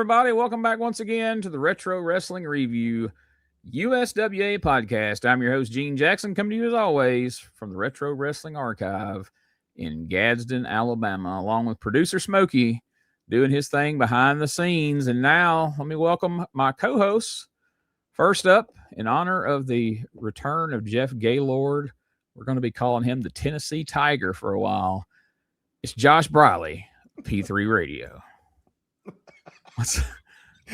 everybody. Welcome back once again to the Retro Wrestling Review USWA podcast. I'm your host, Gene Jackson, coming to you as always from the Retro Wrestling Archive in Gadsden, Alabama, along with producer Smokey doing his thing behind the scenes. And now let me welcome my co-hosts. First up, in honor of the return of Jeff Gaylord, we're going to be calling him the Tennessee Tiger for a while. It's Josh Briley, P3 Radio.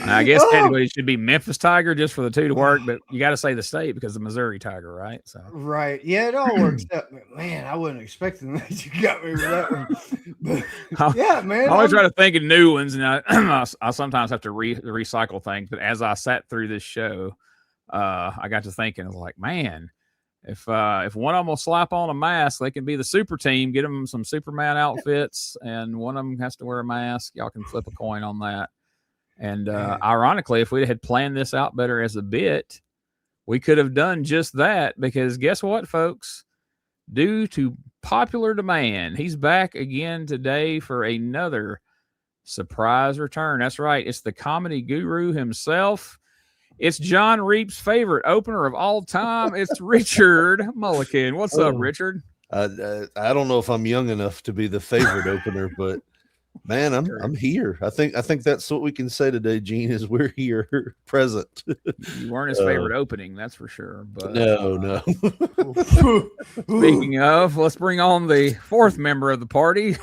I guess technically it should be Memphis Tiger just for the two to work, but you got to say the state because the Missouri Tiger, right? So right, yeah, it all works out. Man, I wasn't expecting that. You got me with that one. But, yeah, man. I always try to think of new ones, and I sometimes have to recycle things. But as I sat through this show, I got to thinking, I was like, man, if one of them will slap on a mask, they can be the super team. Get them some Superman outfits, and one of them has to wear a mask. Y'all can flip a coin on that. And ironically, if we had planned this out better as a bit, we could have done just that because guess what, folks? Due to popular demand, he's back again today for another surprise return. That's right. It's the comedy guru himself. It's John Reap's favorite opener of all time. It's Richard Mulligan. What's up, Richard? I don't know if I'm young enough to be the favorite opener, but man, I'm here. I think that's what we can say today, Gene, is we're here present. You weren't his favorite opening, that's for sure. But no. Speaking of, let's bring on the fourth member of the party.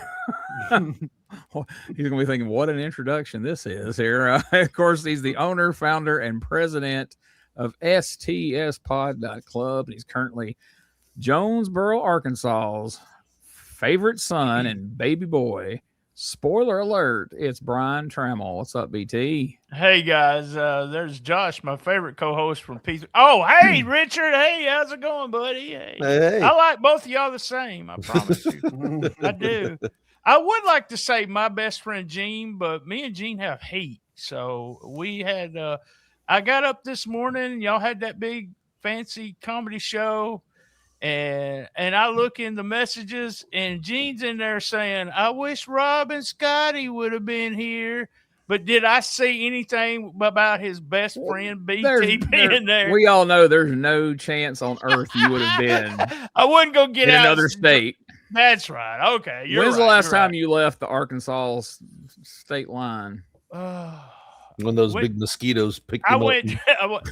He's gonna be thinking, what an introduction this is here. Of course, he's the owner, founder, and president of STSpod.club, and he's currently Jonesboro, Arkansas's favorite son and baby boy. Spoiler alert, it's Brian Tramel. What's up, BT? Hey, guys. There's Josh, my favorite co-host from P3. Oh, hey, Richard. Hey, how's it going, buddy? Hey. I like both of y'all the same, I promise you. I do. I would like to say my best friend, Gene, but me and Gene have heat. So we had I got up this morning. Y'all had that big, fancy comedy show. And I look in the messages, and Gene's in there saying, I wish Rob and Scotty would have been here. But did I see anything about his best friend, BT, being there? We all know there's no chance on earth you would have been. I wouldn't go get in out another state. That's right. Okay. When's the last time you left the Arkansas state line? When those big mosquitoes picked him up.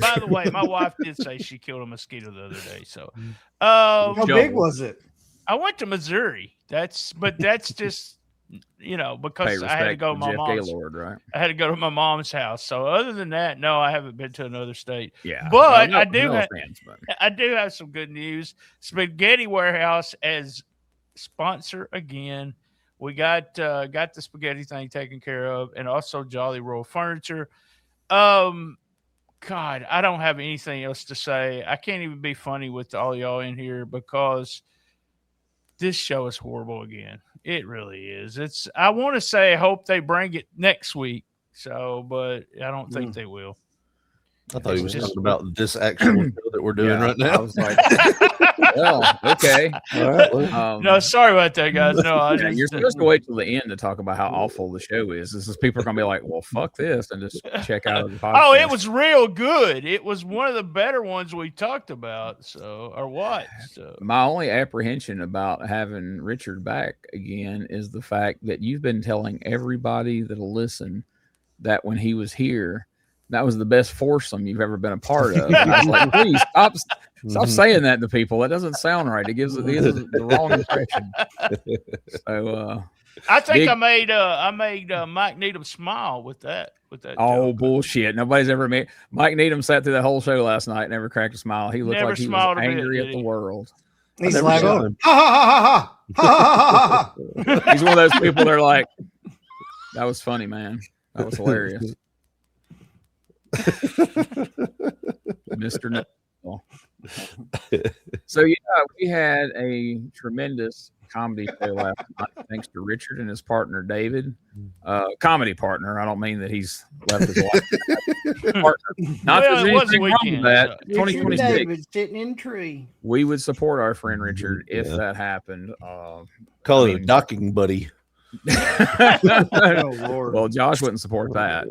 By the way, my wife did say she killed a mosquito the other day. So, how big was it? I went to Missouri. That's just, because I had to go to my mom's. Gaylord, right? I had to go to my mom's house. So other than that, no, I haven't been to another state. Yeah, but I do have some good news. Spaghetti Warehouse as sponsor again. We got the spaghetti thing taken care of, and also Jolly Roll Furniture. God, I don't have anything else to say. I can't even be funny with all y'all in here because this show is horrible again. It really is. I want to say I hope they bring it next week. So, but I don't think they will. I thought he was talking about this actual show that we're doing right now. I was like, well, okay. All right. No, sorry about that, guys. No, you're supposed to wait till the end to talk about how awful the show is. This is people are going to be like, well, fuck this, and just check out the podcast. Oh, it was real good. It was one of the better ones we talked about, or watched. So. My only apprehension about having Richard back again is the fact that you've been telling everybody that'll listen that when he was here, that was the best foursome you've ever been a part of. And I was like, please stop saying that to people. That doesn't sound right. It gives the wrong impression. So I think I made Mike Needham smile with that. Oh, joke. Bullshit! Nobody's ever made Mike Needham sat through that whole show last night, never cracked a smile. He looked like he was angry at the world. He's like, ha ha ha ha ha. He's one of those people that are like, that was funny, man. That was hilarious. Mr. No. So yeah, we had a tremendous comedy show last night, thanks to Richard and his partner David. Comedy partner. I don't mean that he's left his wife. Partner. Not that there's anything wrong with that. 2026. David sitting in a tree. We would support our friend Richard if that happened. Call it a docking buddy. Oh, Lord. Well, Josh wouldn't support that.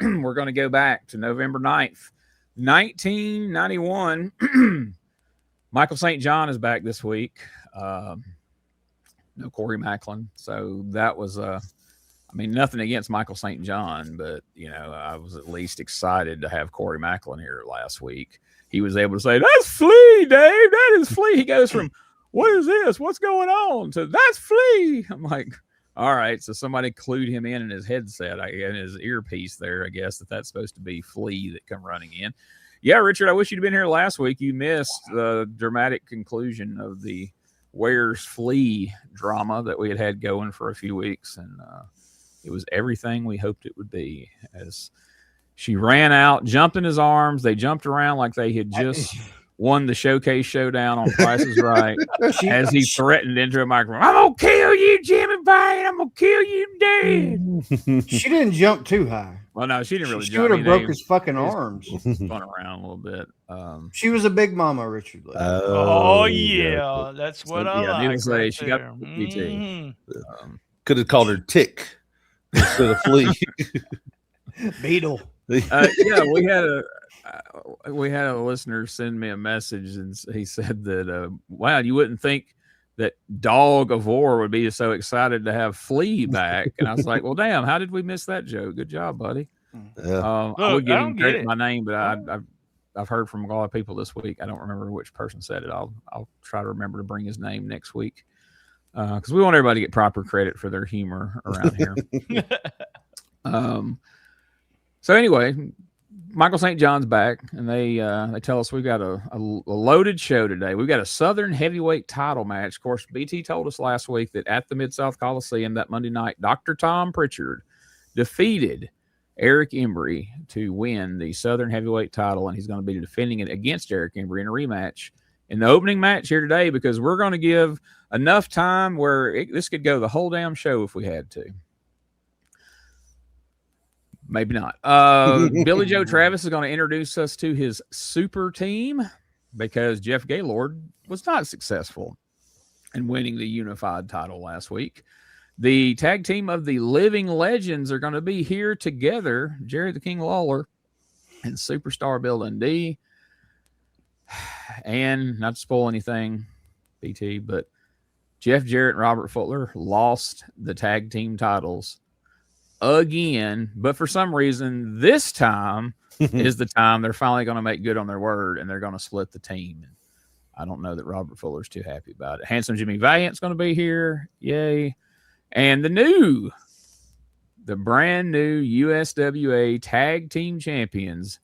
We're going to go back to November 9th, 1991. Michael St. John is back this week. No Corey Macklin. So that was, nothing against Michael St. John, but, I was at least excited to have Corey Macklin here last week. He was able to say, "That's Flea, Dave. That is Flea." He goes from, "What is this? What's going on?" to "That's Flea." I'm like, all right. So somebody clued him in his headset, in his earpiece there, I guess, that's supposed to be Flea that come running in. Yeah, Richard, I wish you'd been here last week. You missed the dramatic conclusion of the Where's Flea drama that we had going for a few weeks. And it was everything we hoped it would be, as she ran out, jumped in his arms. They jumped around like they had just won the Showcase Showdown on Price is Right, as he threatened into a microphone, "I'm going to kill you, Jimmy Bane. I'm going to kill you dead." She didn't jump too high. Well, no, she didn't really jump. She would have broke his fucking arms. Spun around a little bit. She was a big mama, Richard. Yeah. That's what I like. Needless to say, she got PT. Could have called her Tick instead of Flea. Beetle. We had a listener send me a message, and he said that, wow, you wouldn't think that Dog of War would be so excited to have Flea back. And I was like, well, damn, how did we miss that joke? Good job, buddy. Yeah. I would give him credit my name, but I've heard from a lot of people this week. I don't remember which person said it. I'll try to remember to bring his name next week, because we want everybody to get proper credit for their humor around here. So anyway, Michael St. John's back, and they tell us we've got a loaded show today. We've got a Southern heavyweight title match. Of course, BT told us last week that at the Mid-South Coliseum that Monday night, Dr. Tom Prichard defeated Eric Embry to win the Southern heavyweight title, and he's going to be defending it against Eric Embry in a rematch in the opening match here today, because we're going to give enough time where this could go the whole damn show if we had to. Maybe not. Billy Joe Travis is going to introduce us to his super team, because Jeff Gaylord was not successful in winning the unified title last week. The tag team of the Living Legends are going to be here together, Jerry the King Lawler and Superstar Bill Dundee. And not to spoil anything, BT, but Jeff Jarrett and Robert Futler lost the tag team titles again, but for some reason this time is the time they're finally going to make good on their word, and they're going to split the team. I don't know that Robert Fuller's too happy about it. Handsome Jimmy Valiant's going to be here, yay! And the brand new USWA Tag Team Champions,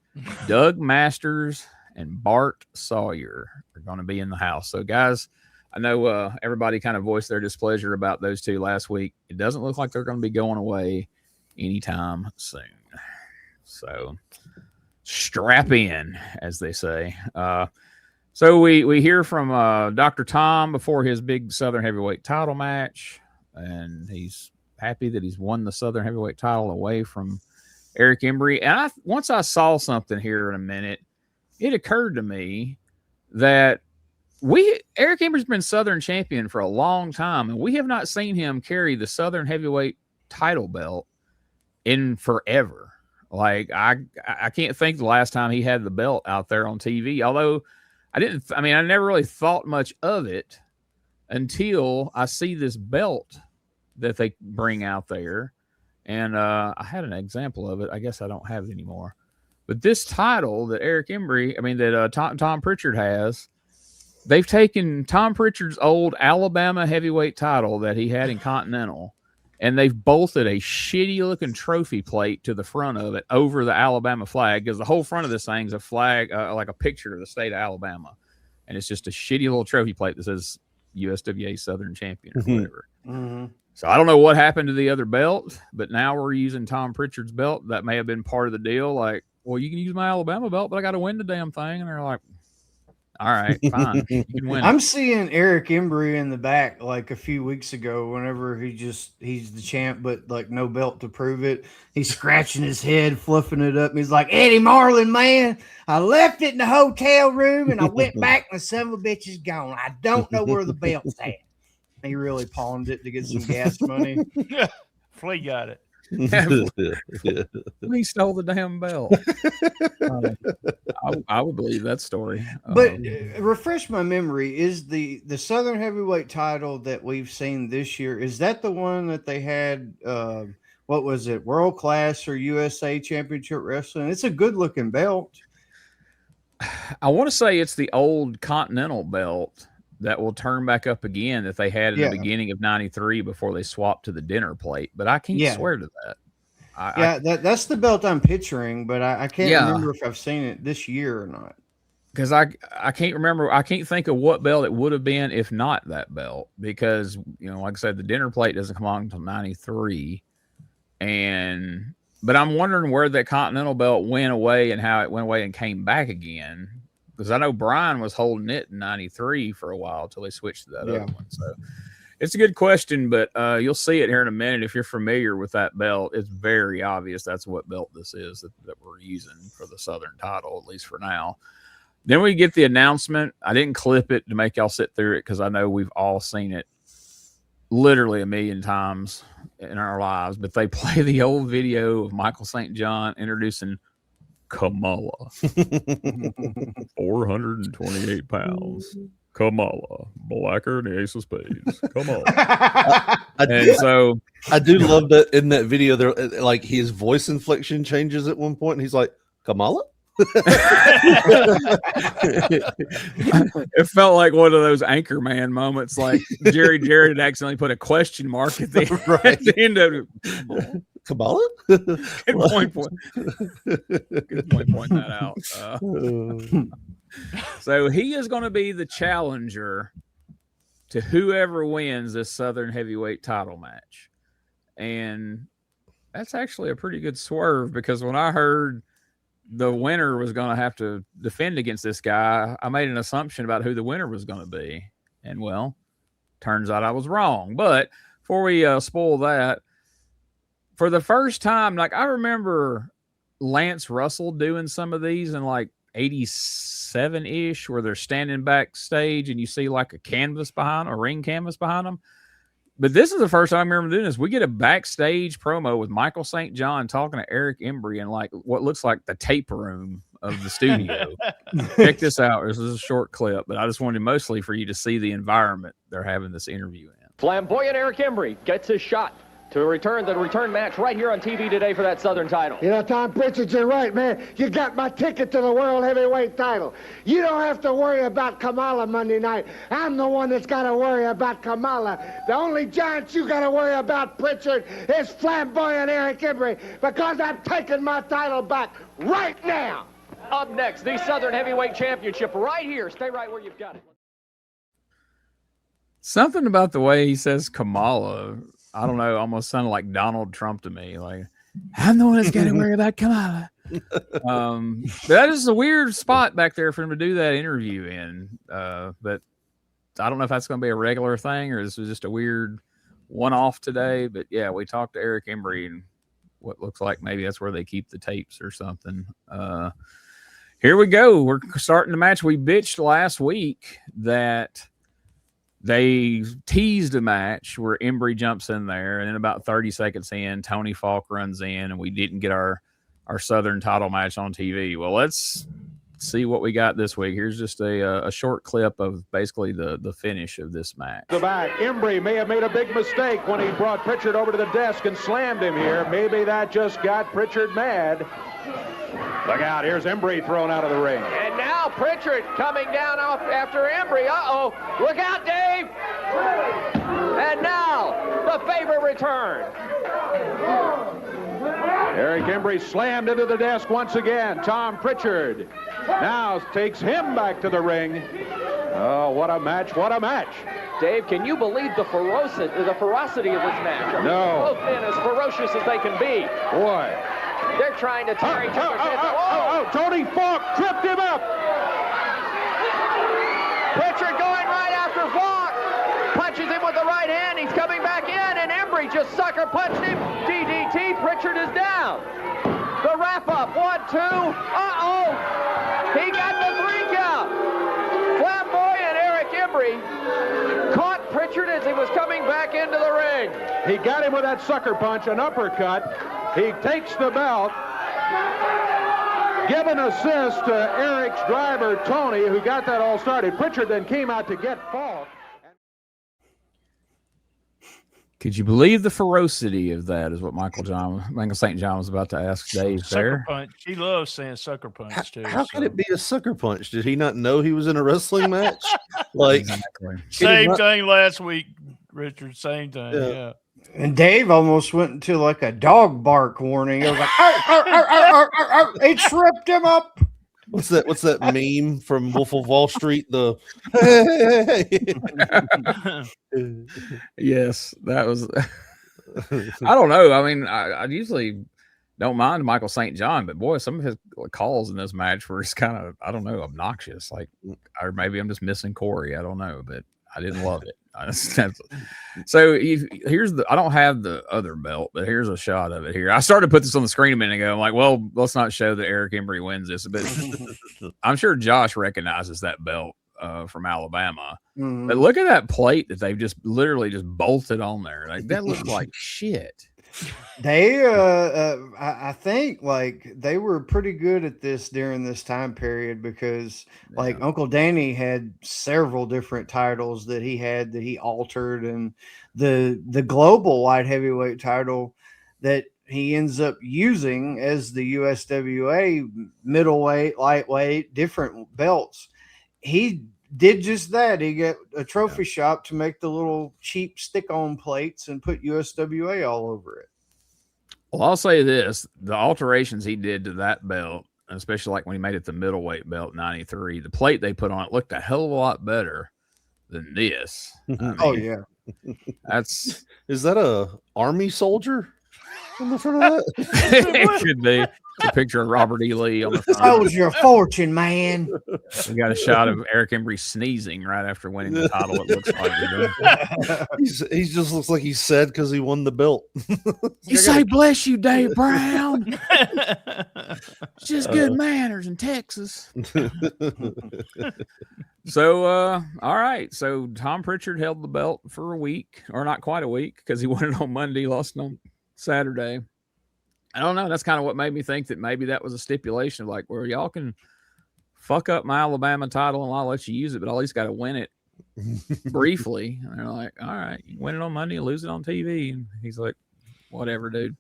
Doug Masters and Bart Sawyer, are going to be in the house. So guys, I know everybody kind of voiced their displeasure about those two last week. It doesn't look like they're going to be going away anytime soon. So strap in, as they say. So we hear from Dr. Tom before his big Southern heavyweight title match, and he's happy that he's won the Southern heavyweight title away from Eric Embry. And once I saw something here in a minute, it occurred to me that Eric Embry's been Southern champion for a long time, and we have not seen him carry the Southern heavyweight title belt in forever. Like I can't think the last time he had the belt out there on TV, although I never really thought much of it until I see this belt that they bring out there. And I had an example of it. I guess I don't have it anymore. But this title that Tom Prichard has, they've taken Tom Prichard's old Alabama heavyweight title that he had in Continental, and they've bolted a shitty-looking trophy plate to the front of it over the Alabama flag, because the whole front of this thing's a flag, like a picture of the state of Alabama. And it's just a shitty little trophy plate that says USWA Southern Champion or whatever. Mm-hmm. So I don't know what happened to the other belt, but now we're using Tom Prichard's belt. That may have been part of the deal. Like, well, you can use my Alabama belt, but I got to win the damn thing. And they're like, all right, fine. You can win. I'm seeing Eric Embry in the back like a few weeks ago, whenever he's the champ, but like no belt to prove it. He's scratching his head, fluffing it up. And he's like, Eddie Marlin, man, I left it in the hotel room and I went back and the son of a bitch is gone. I don't know where the belt's at. He really pawned it to get some gas money. Flea got it. Yeah. He stole the damn belt. I would believe that story. But refresh my memory, is the Southern Heavyweight title that we've seen this year, is that the one that they had, what was it, World Class or USA Championship Wrestling? It's a good-looking belt. I want to say it's the old Continental belt that will turn back up again that they had in the beginning of '93 before they swapped to the dinner plate. But I can't swear to that. That's the belt I'm picturing, but I can't remember if I've seen it this year or not. Because I can't remember. I can't think of what belt it would have been if not that belt. Because, like I said, the dinner plate doesn't come on until '93. But I'm wondering where that Continental belt went away and how it went away and came back again. Because I know Brian was holding it in '93 for a while until they switched to that other one. So it's a good question, but you'll see it here in a minute. If you're familiar with that belt, it's very obvious that's what belt this is that we're using for the Southern title, at least for now. Then we get the announcement. I didn't clip it to make y'all sit through it because I know we've all seen it literally a million times in our lives, but they play the old video of Michael St. John introducing Kamala. 428 pounds. Kamala, blacker than the ace of spades. Come on. I do love that in that video there, like his voice inflection changes at one point and he's like, Kamala? It felt like one of those Anchorman moments, like Jerry Jarrett had accidentally put a question mark at the, at the end of it. Kamala? Good point pointing that out. So he is going to be the challenger to whoever wins this Southern Heavyweight title match. And that's actually a pretty good swerve, because when I heard the winner was going to have to defend against this guy, I made an assumption about who the winner was going to be. And, well, turns out I was wrong. But before we spoil that, for the first time, like, I remember Lance Russell doing some of these in like 87-ish, where they're standing backstage and you see like a ring canvas behind them. But this is the first time I remember doing this. We get a backstage promo with Michael St. John talking to Eric Embry in like what looks like the tape room of the studio. Check this out. This is a short clip, but I just wanted mostly for you to see the environment they're having this interview in. Flamboyant Eric Embry gets his shot to return the return match right here on TV today for that Southern title. Tom Prichard, you're right, man. You got my ticket to the World Heavyweight title. You don't have to worry about Kamala Monday night. I'm the one that's got to worry about Kamala. The only giant you got to worry about, Prichard, is flamboyant Eric Embry, because I'm taking my title back right now. Up next, the Southern Heavyweight Championship right here. Stay right where you've got it. Something about the way he says Kamala, I don't know, almost sounded like Donald Trump to me. Like, I'm the one that's got to worry about Kamala. That is a weird spot back there for him to do that interview in. But I don't know if that's going to be a regular thing or this was just a weird one-off today. But yeah, we talked to Eric Embry, and what looks like maybe that's where they keep the tapes or something. Here we go. We're starting the match. We bitched last week that they teased a match where Embry jumps in there, and then about 30 seconds in, Tony Falk runs in, and we didn't get our Southern title match on TV. Well, let's see what we got this week. Here's just a short clip of basically the finish of this match. The back, Embry may have made a big mistake when he brought Prichard over to the desk and slammed him here. Maybe that just got Prichard mad. Look out, here's Embry thrown out of the ring. And now Prichard coming down off after Embry. Uh-oh. Look out, Dave. And now the favorite return. Eric Embry slammed into the desk once again. Tom Prichard now takes him back to the ring. Oh, what a match, what a match. Dave, can you believe the ferocity of this match? I mean, no. Both men as ferocious as they can be. Boy. They're trying to tear each other's heads up. Tony Falk tripped him up. Prichard going right after Falk. Punches him with the right hand. He's coming back in, and Embry just sucker punched him. DDT. Prichard is down. The wrap up. 1, 2. Uh-oh. He got the 3 count. Flamboyant Eric Embry caught Prichard Prichard as he was coming back into the ring. He got him with that sucker punch, an uppercut. He takes the belt. Give an assist to Eric's driver, Tony, who got that all started. Prichard then came out to get Falk. Could you believe the ferocity of that? Is what Michael St. John was about to ask Dave Sucker there. punch. He loves saying sucker punch too. How could it be a sucker punch? Did he not know he was in a wrestling match? Like Exactly. Same thing last week, Richard. Same thing. Yeah. And Dave almost went into like a dog bark warning. It was like, "Arr, arr, arr, arr, arr." It tripped him up. What's that meme from Wolf of Wall Street? The Yes, that was. I don't know. I mean, I usually don't mind Michael St. John, but boy, some of his calls in this match were just kind of, I don't know, obnoxious. Like, or maybe I'm just missing Corey. I don't know, but I didn't love it. So here's I don't have the other belt, but here's a shot of it here. I started to put this on the screen a minute ago. I'm like, well, let's not show that Eric Embry wins this, but I'm sure Josh recognizes that belt from Alabama. Mm-hmm. But look at that plate that they've just literally just bolted on there. Like that looks like shit. They, I think, like they were pretty good at this during this time period because, like, Uncle Danny had several different titles that he altered, and the global light heavyweight title that he ends up using as the USWA middleweight, lightweight, different belts. He did just that. He got a trophy shop to make the little cheap stick-on plates and put USWA all over it. Well, I'll say this: the alterations he did to that belt, especially like when he made it the middleweight belt '93, the plate they put on it looked a hell of a lot better than this. I mean, Oh yeah, is that a army soldier on the front of that? it should be a picture of Robert E. Lee on the front. Sold your fortune, man. We got a shot of Eric Embry sneezing right after winning the title. It looks like He just looks like he's sad because he won the belt. you say, "Bless you, Dave Brown." It's just good manners in Texas. So, all right. So Tom Prichard held the belt for a week, or not quite a week, because he won it on Monday, lost it on Saturday. I don't know. That's kind of what made me think that maybe that was a stipulation of like, where y'all can fuck up my Alabama title and I'll let you use it, but I at least got to win it briefly. And they're like, all right, you win it on Monday and lose it on TV. And he's like, whatever, dude.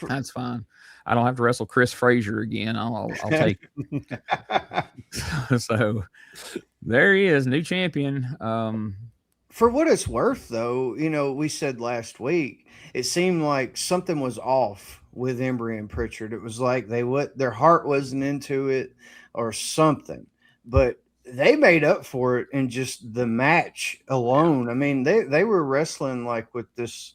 That's fine. I don't have to wrestle Chris Frazier again. I'll take it. So there he is, new champion. For what it's worth, though, you know, we said last week, it seemed like something was off with Embry and Prichard. It was like their heart wasn't into it or something, but they made up for it in just the match alone. I mean, they were wrestling like with this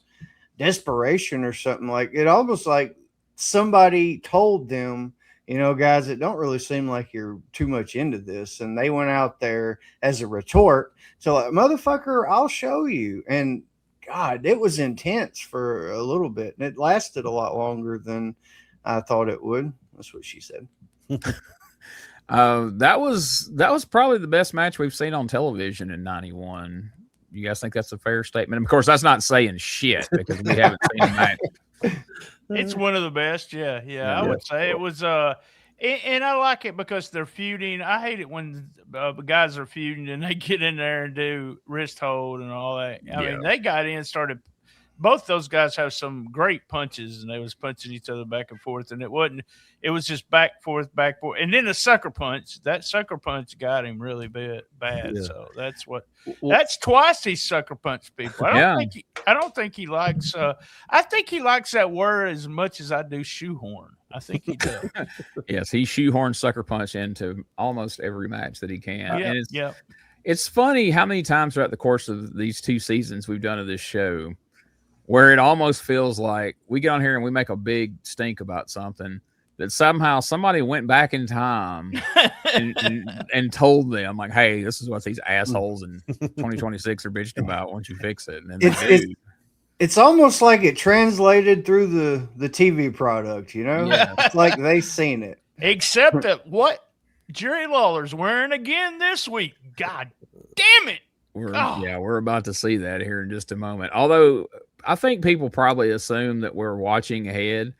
desperation or something. Like it almost like somebody told them, you know, guys, it don't really seem like you're too much into this. And they went out there as a retort. So like, motherfucker, I'll show you. And God, it was intense for a little bit. And it lasted a lot longer than I thought it would. That's what she said. That was probably the best match we've seen on television in '91. You guys think that's a fair statement? And of course, that's not saying shit because we haven't seen a match. It's one of the best. Yeah. I would say it was. And I like it because they're feuding. I hate it when guys are feuding and they get in there and do wrist hold and all that. I mean, they got in, started. Both those guys have some great punches, and they was punching each other back and forth. And it was just back, forth. And then the sucker punch. That sucker punch got him really bad. Yeah. So that's twice he sucker punched people. I don't think he likes. I think he likes that word as much as I do shoehorn. I think he does. Yes, he shoehorns sucker punch into almost every match that he can. Yeah, and it's funny how many times throughout the course of these 2 seasons we've done of this show where it almost feels like we get on here and we make a big stink about something that somehow somebody went back in time and told them like, hey, this is what these assholes in 2026 are bitching about. Why don't you fix it? And then it's almost like it translated through the TV product, you know? Yeah. It's like they seen it. Except that what Jerry Lawler's wearing again this week. God damn it. We're about to see that here in just a moment. Although I think people probably assume that we're watching ahead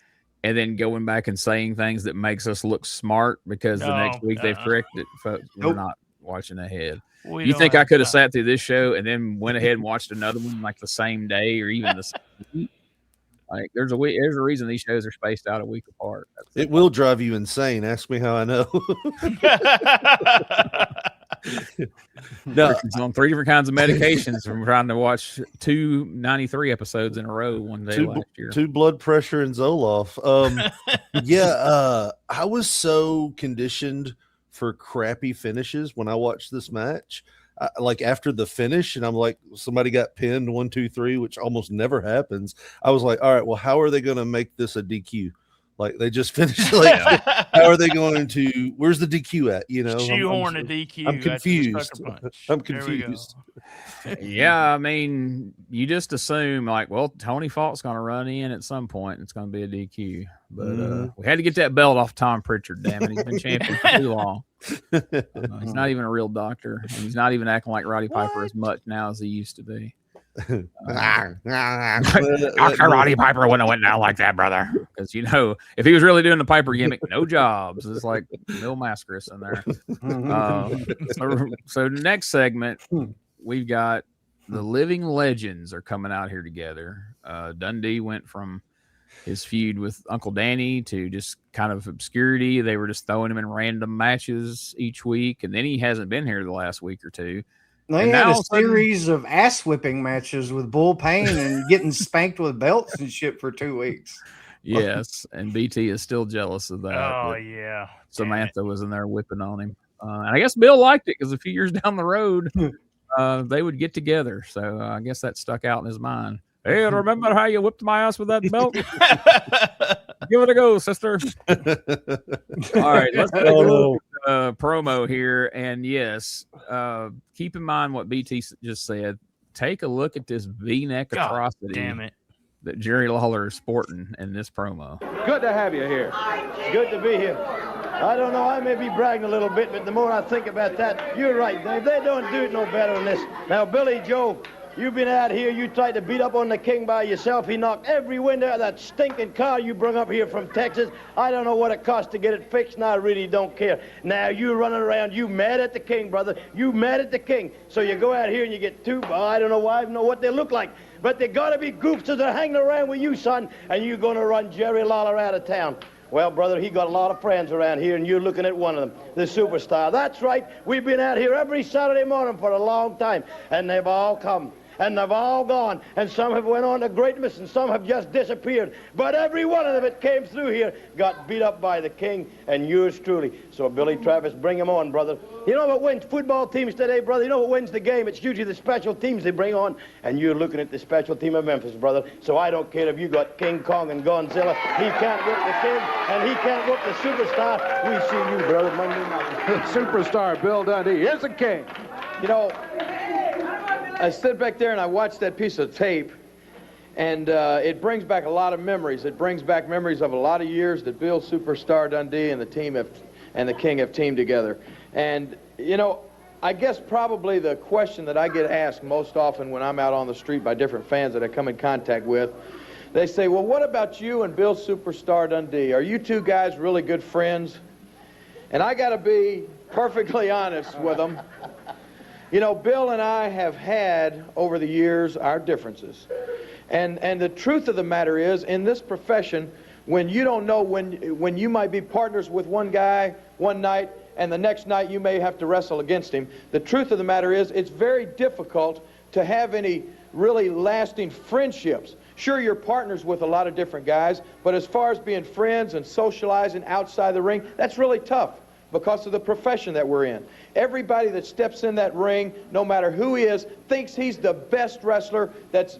and then going back and saying things that makes us look smart because the next week they've corrected folks. We're not watching ahead. You think I could have sat through this show and then went ahead and watched another one like the same day or even the same week? Like there's a reason these shows are spaced out a week apart. It will drive you insane. Ask me how I know. No, it's on 3 different kinds of medications from trying to watch 2 93 episodes in a row one day last year. 2 blood pressure and Zoloft. I was so conditioned for crappy finishes when I watched this match. Like after the finish, and I'm like, somebody got pinned 1, 2, 3, which almost never happens. I was like, all right, well, how are they going to make this a DQ? Like they just finished. Like, how are they going to? Where's the DQ at? You know, shoehorn a DQ. I'm confused. I'm confused. Yeah, I mean, you just assume like, well, Tony Falk's going to run in at some point. And it's going to be a DQ. But we had to get that belt off Tom Prichard. Damn it, he's been champion for too long. He's not even a real doctor, and he's not even acting like Roddy Piper as much now as he used to be. Dr. Roddy Piper wouldn't have went down like that, brother. Because if he was really doing the Piper gimmick, no jobs. It's like Bill Mascaris in there. So next segment, we've got the Living Legends are coming out here together. Dundee went from his feud with Uncle Danny to just kind of obscurity. They were just throwing him in random matches each week, and then he hasn't been here the last week or two. They had a series of ass whipping matches with Bull Payne and getting spanked with belts and shit for 2 weeks. Yes, and BT is still jealous of that. Oh, yeah. Samantha was in there whipping on him. And I guess Bill liked it because a few years down the road, they would get together. So I guess that stuck out in his mind. Hey, remember how you whipped my ass with that belt? Give it a go, sister. All right, let's go promo here. And yes, keep in mind what BT just said. Take a look at this V-neck atrocity. Damn it. That Jerry Lawler is sporting in this promo. Good to have you here. It's good to be here. I don't know, I may be bragging a little bit, but the more I think about that, you're right, Dave. They don't do it no better than this. Now, Billy Joe, you've been out here, you tried to beat up on the King by yourself. He knocked every window out of that stinking car you brought up here from Texas. I don't know what it cost to get it fixed, and I really don't care. Now you running around, you mad at the King, brother. You mad at the King. So you go out here and you get 2, I don't know why, I don't know what they look like. But they gotta be goofsters that are hanging around with you, son, and you're gonna run Jerry Lawler out of town. Well, brother, he got a lot of friends around here, and you're looking at one of them, the superstar. That's right. We've been out here every Saturday morning for a long time, and they've all come. And they've all gone, and some have went on to greatness, and some have just disappeared. But every one of them that came through here got beat up by the King, and yours truly. So, Billy Travis, bring him on, brother. You know what wins football teams today, brother? You know what wins the game? It's usually the special teams they bring on, and you're looking at the special team of Memphis, brother. So I don't care if you got King Kong and Godzilla. He can't whip the King, and he can't whip the superstar. We see you, brother, Monday night. Superstar Bill Dundee. Here's the King. You know, I stood back there and I watched that piece of tape, and it brings back a lot of memories. It brings back memories of a lot of years that Bill Superstar Dundee and the team and the King have teamed together. And, you know, I guess probably the question that I get asked most often when I'm out on the street by different fans that I come in contact with, they say, well, what about you and Bill Superstar Dundee? Are you two guys really good friends? And I got to be perfectly honest with them. You know, Bill and I have had, over the years, our differences. And the truth of the matter is, in this profession, when you don't know when you might be partners with one guy one night, and the next night you may have to wrestle against him, the truth of the matter is, it's very difficult to have any really lasting friendships. Sure, you're partners with a lot of different guys, but as far as being friends and socializing outside the ring, that's really tough because of the profession that we're in. Everybody that steps in that ring, no matter who he is, thinks he's the best wrestler that's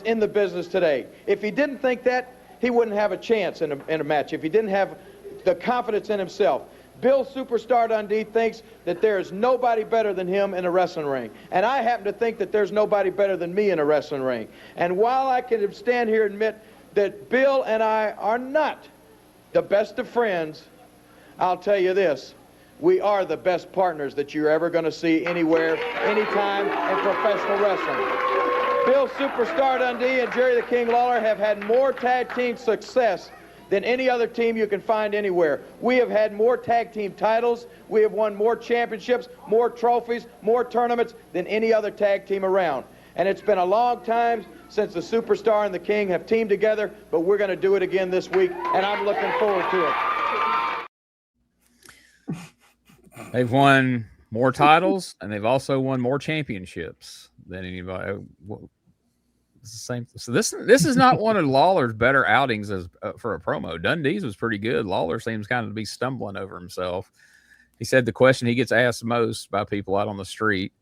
in the business today. If he didn't think that, he wouldn't have a chance in a match, if he didn't have the confidence in himself. Bill Superstar Dundee thinks that there is nobody better than him in a wrestling ring. And I happen to think that there's nobody better than me in a wrestling ring. And while I can stand here and admit that Bill and I are not the best of friends, I'll tell you this. We are the best partners that you're ever going to see anywhere, anytime in professional wrestling. Bill Superstar Dundee and Jerry the King Lawler have had more tag team success than any other team you can find anywhere. We have had more tag team titles. We have won more championships, more trophies, more tournaments than any other tag team around. And it's been a long time since the Superstar and the King have teamed together, but we're going to do it again this week, and I'm looking forward to it. They've won more titles, and they've also won more championships than anybody. It's the same. So this is not one of Lawler's better outings as for a promo. Dundee's was pretty good. Lawler seems kind of to be stumbling over himself. He said the question he gets asked most by people out on the street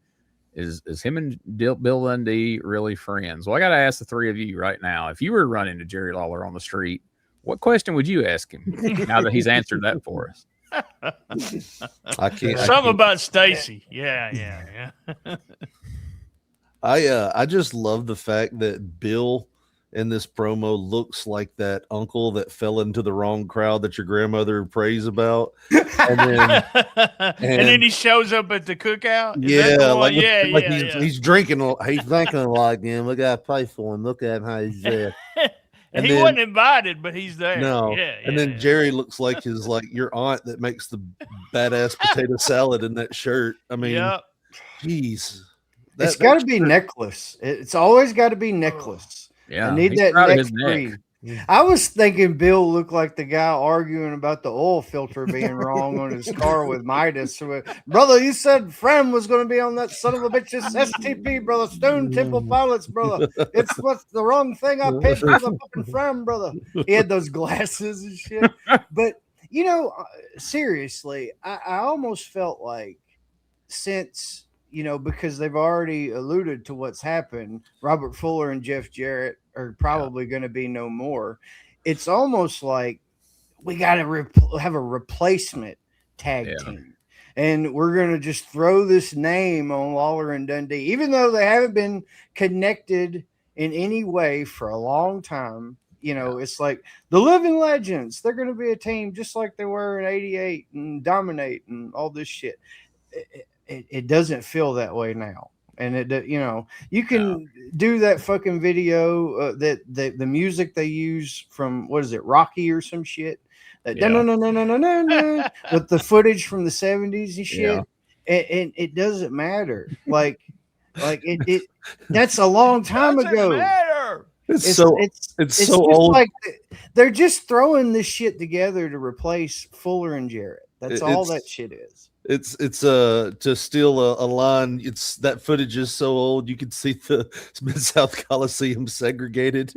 is him and Bill Dundee really friends? Well, I got to ask the three of you right now. If you were running to Jerry Lawler on the street, what question would you ask him now that he's answered that for us? Something about Stacy. Yeah. I just love the fact that Bill in this promo looks like that uncle that fell into the wrong crowd that your grandmother prays about, and then he shows up at the cookout. He's drinking. He's thinking like him. Look, I pay for him. Look at how he's there. And he wasn't invited, but he's there. No. And then Jerry looks like his your aunt that makes the badass potato salad in that shirt. I mean, geez. It's got to be necklace. It's always got to be necklace. Yeah, I need that neck. I was thinking Bill looked like the guy arguing about the oil filter being wrong on his car with Midas. Brother, you said Fram was going to be on that son of a bitch's STP, brother. Stone Temple Pilots, brother. It's what's the wrong thing I paid for the fucking Fram, brother. He had those glasses and shit. But, seriously, I almost felt like since – because they've already alluded to what's happened. Robert Fuller and Jeff Jarrett are probably going to be no more. It's almost like we got to have a replacement tag team. And we're going to just throw this name on Lawler and Dundee, even though they haven't been connected in any way for a long time. It's like the living legends. They're going to be a team just like they were in '88 and dominate and all this shit. It doesn't feel that way now. And you can do that fucking video that the music they use from, what is it, Rocky or some shit? With the footage from the 70s and shit. And it doesn't matter. Like it that's a long time ago. Matter. It's so old. Like they're just throwing this shit together to replace Fuller and Jarrett. That's all that shit is. It's to steal a line. It's that footage is so old you can see the Mid-South Coliseum segregated.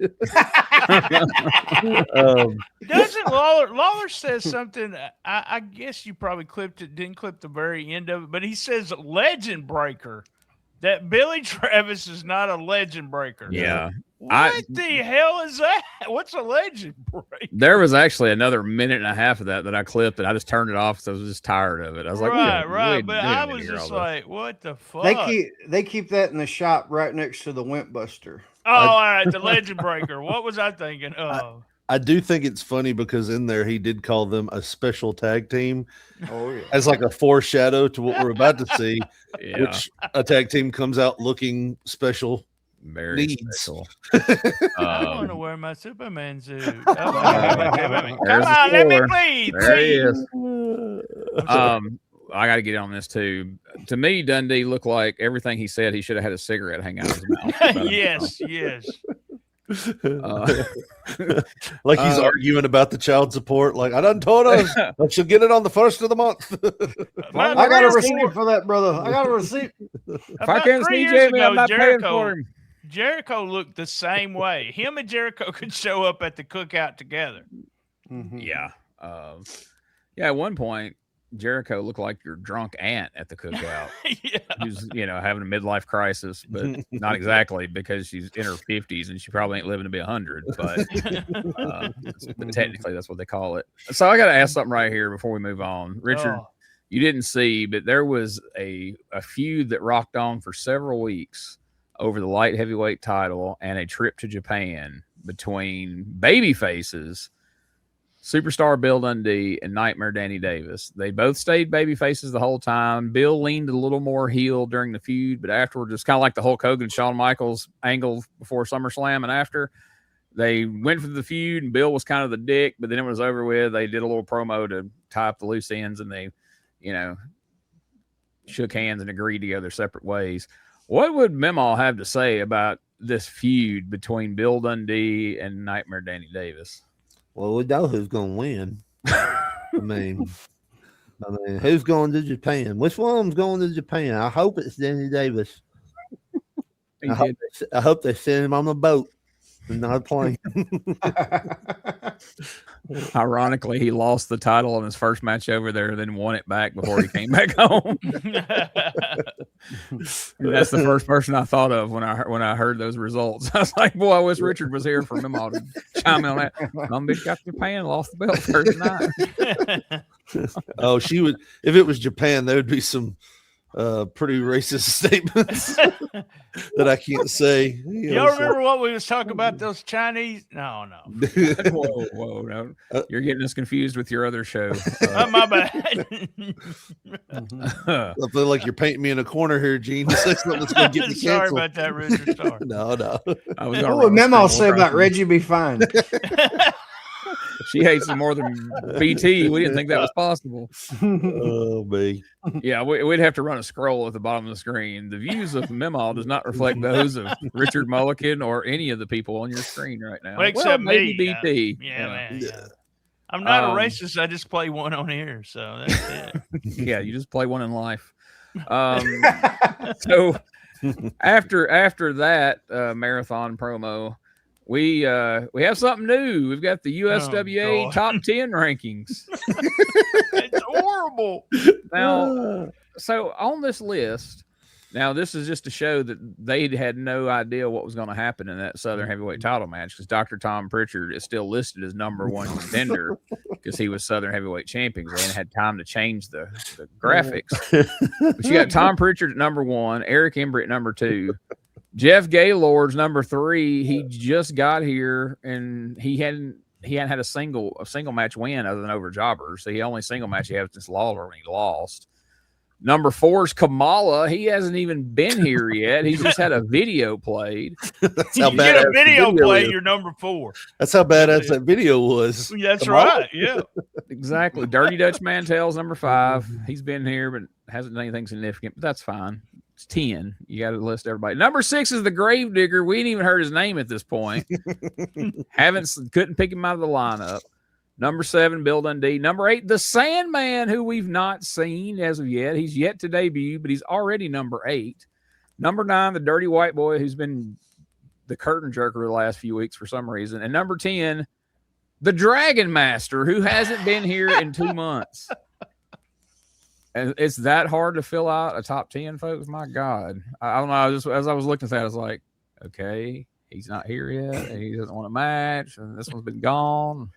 Doesn't Lawler says something? I guess you probably didn't clip the very end of it, but he says legend breaker. That Billy Travis is not a legend breaker. Yeah. What the hell is that? What's a legend breaker? There was actually another minute and a half of that I clipped, and I just turned it off because I was just tired of it. I was like, right. But I was just like, what the fuck? They keep that in the shop right next to the Wimp Buster. Oh, all right, the legend breaker. What was I thinking of? I do think it's funny because in there he did call them a special tag team. Oh yeah, as like a foreshadow to what we're about to see, which a tag team comes out looking special. Very special. I want to wear my Superman suit. Come on, let me please. There he is. I got to get on this too. To me, Dundee looked like everything he said. He should have had a cigarette hang out of his mouth. Yes. Like he's arguing about the child support. Like I done told us I should get it on the 1st of the month. I got a receipt for that, brother. I got a receipt. If I can't see Jamie, I'm not paying for him. Jericho looked the same way. Him and Jericho could show up at the cookout together. Mm-hmm. Yeah. At one point, Jericho looked like your drunk aunt at the cookout. Who's, having a midlife crisis, but not exactly because she's in her 50s and she probably ain't living to be 100. But technically, that's what they call it. So I got to ask something right here before we move on. Richard, you didn't see, but there was a feud that rocked on for several weeks over the light heavyweight title and a trip to Japan between baby faces Superstar Bill Dundee and Nightmare Danny Davis. They both stayed baby faces the whole time. Bill leaned a little more heel during the feud, but afterwards, it's kind of like the Hulk Hogan, Shawn Michaels angle before SummerSlam and after. They went for the feud, and Bill was kind of the dick, but then it was over with. They did a little promo to tie up the loose ends, and they, shook hands and agreed to go their separate ways. What would Meemaw have to say about this feud between Bill Dundee and Nightmare Danny Davis? Well, we know who's going to win. I mean, who's going to Japan? Which one's going to Japan? I hope it's Danny Davis. I hope they send him on the boat and not a plane. Ironically, he lost the title on his first match over there, then won it back before he came back home. That's the first person I thought of when I heard those results. I was like, boy, I wish Richard was here for him all to chime in on that. Some bitch got to Japan, lost the belt first night. Oh, she would. If it was Japan, there would be some pretty racist statements that I can't say. Y'all remember what we was talking about, those Chinese? No. Whoa, no. You're getting us confused with your other show. My bad. I feel like you're painting me in a corner here, Gene. That's going to get me canceled. Sorry about that, Richard. Sorry. No. What would Memo say about Reggie be fine? She hates him more than BT. We didn't think that was possible. Oh, me. Yeah, we'd have to run a scroll at the bottom of the screen. The views of Meemaw does not reflect those of Richard Mulligan or any of the people on your screen right now. Except maybe me. BT. Man. I'm not a racist. I just play one on here, so that's it. Yeah, you just play one in life. So after that marathon promo, we have something new. We've got the USWA top 10 rankings. It's horrible. Now, so on this list, now this is just to show that they had no idea what was going to happen in that Southern Heavyweight title match, because Dr. Tom Prichard is still listed as number one contender because he was Southern Heavyweight champion. They hadn't had time to change the graphics. But you got Tom Prichard at number one, Eric Embry at number two. Jeff Gaylord's number three. He just got here, and he hadn't had a single match win other than over Jobber. So the only single match he had since Lawler when he lost. Number four is Kamala. He hasn't even been here yet. He's just had a video played. That's how you bad get a video play. You're number four. That's how badass that video was. That's Kamala. right. Yeah, exactly. Dirty Dutch Mantel's number five. He's been here, but hasn't done anything significant. But that's fine. It's 10. You got to list everybody. Number 6 is the Gravedigger. We ain't even heard his name at this point. Couldn't pick him out of the lineup. Number 7, Bill Dundee. Number 8, the Sandman, who we've not seen as of yet. He's yet to debut, but he's already number 8. Number 9, the Dirty White Boy, who's been the curtain jerker the last few weeks for some reason. And number 10, the Dragon Master, who hasn't been here in 2 months. And it's that hard to fill out a top 10, folks. My God. I don't know. As I was looking at that, I was like, okay, he's not here yet. He doesn't want a match. And this one's been gone.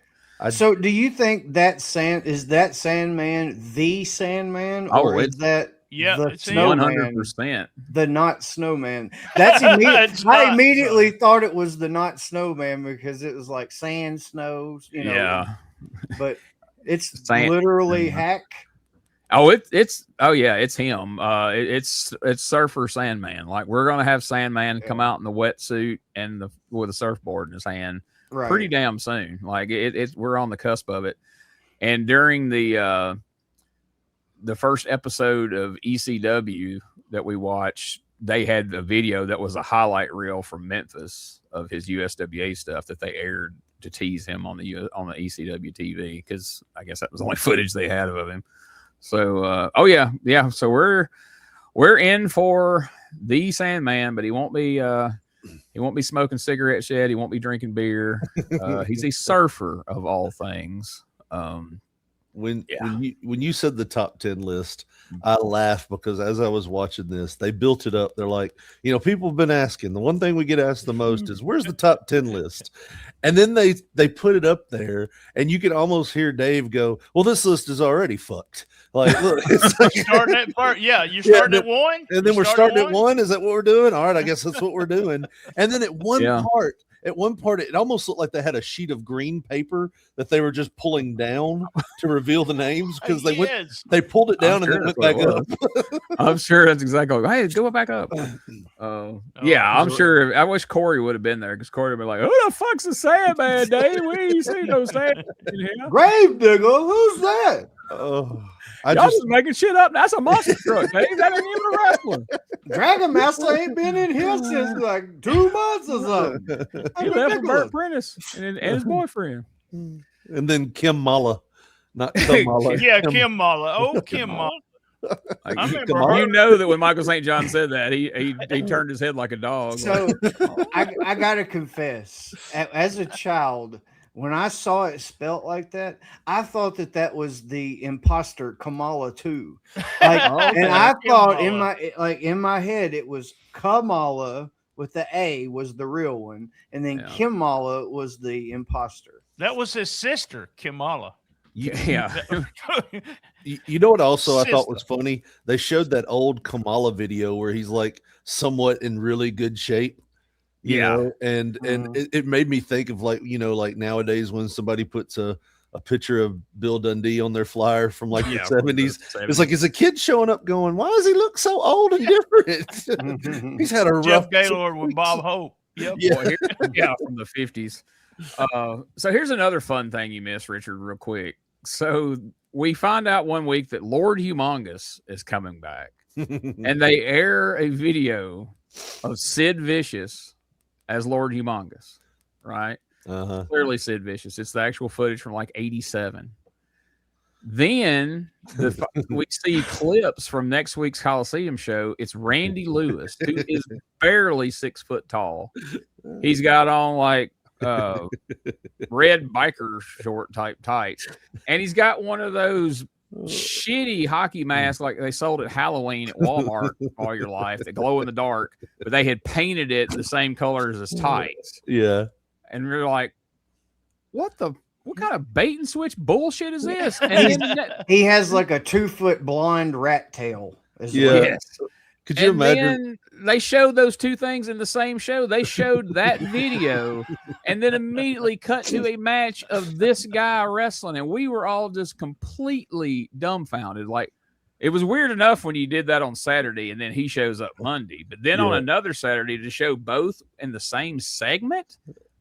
So do you think that is that Sandman the Sandman? Or is that the Snowman? 100%. The not Snowman. That's I immediately thought it was the not Snowman because it was like sand, snows, Yeah. But it's literally Hack. Oh, it's him. It's Surfer Sandman. Like, we're gonna have Sandman come out in the wetsuit and with a surfboard in his hand, pretty damn soon. Like we're on the cusp of it. And during the first episode of ECW that we watched, they had a video that was a highlight reel from Memphis of his USWA stuff that they aired to tease him on the ECW TV, because I guess that was the only footage they had of him. So, So we're in for the Sandman, but he won't be smoking cigarettes yet. He won't be drinking beer. He's a surfer of all things. When you said the top 10 list, I laughed because as I was watching this, they built it up. They're like, people have been asking. The one thing we get asked the most is, where's the top 10 list? And then they put it up there, and you can almost hear Dave go, "Well, this list is already fucked." Like, look, it's like, starting at part. Yeah, you're starting at one, and then we're starting at one. Is that what we're doing? All right, I guess that's what we're doing. And then at one part, it almost looked like they had a sheet of green paper that they were just pulling down to reveal the names because they pulled it down and then went back up. I'm sure that's exactly. Hey, go back up. I'm sure. I wish Corey would have been there because Corey would be like, "Who the fuck's a Sandman, Dave? We ain't seen no Sandman in here." Gravedigger, who's that? Oh, Y'all just making shit up. That's a monster truck, Dave. That ain't even a wrestler. Dragon Master ain't been in here since like 2 months or something. He left with Bert Prentice and his boyfriend. And then Kim Mala. Not Kim Mala. Yeah, Kim Mala. Oh, Kim Mala. You know that when Michael St. John said that, he turned his head like a dog. So I gotta confess, as a child, when I saw it spelt like that, I thought that was the imposter Kamala too. Like, and I thought in my head it was Kamala with the A was the real one, and then Kimala was the imposter. That was his sister, Kimala. Yeah. You know what also I thought was funny? They showed that old Kamala video where he's like somewhat in really good shape. You know, and it made me think of like nowadays when somebody puts a picture of Bill Dundee on their flyer from like the 70s. It's like, is a kid showing up going, why does he look so old and different? He's had a rough Jeff Gaylord with Bob Hope. Yep. From the 50s. So here's another fun thing you missed, Richard, real quick. So we find out one week that Lord Humongous is coming back, and they air a video of Sid Vicious as Lord Humongous, right? Clearly Sid Vicious. It's the actual footage from like 87. Then we see clips from next week's Coliseum show. It's Randy Lewis, who is barely 6 foot tall. He's got on like red biker short type tights, and he's got one of those shitty hockey masks like they sold at Halloween at Walmart all your life that glow in the dark, but they had painted it the same colors as tights. Yeah. And we're like, what kind of bait and switch bullshit is this? And he has like a 2 foot blonde rat tail. Yes. Could you imagine? Then they showed those two things in the same show. They showed that video and then immediately cut to a match of this guy wrestling. And we were all just completely dumbfounded. Like, it was weird enough when you did that on Saturday and then he shows up Monday. But then on another Saturday to show both in the same segment?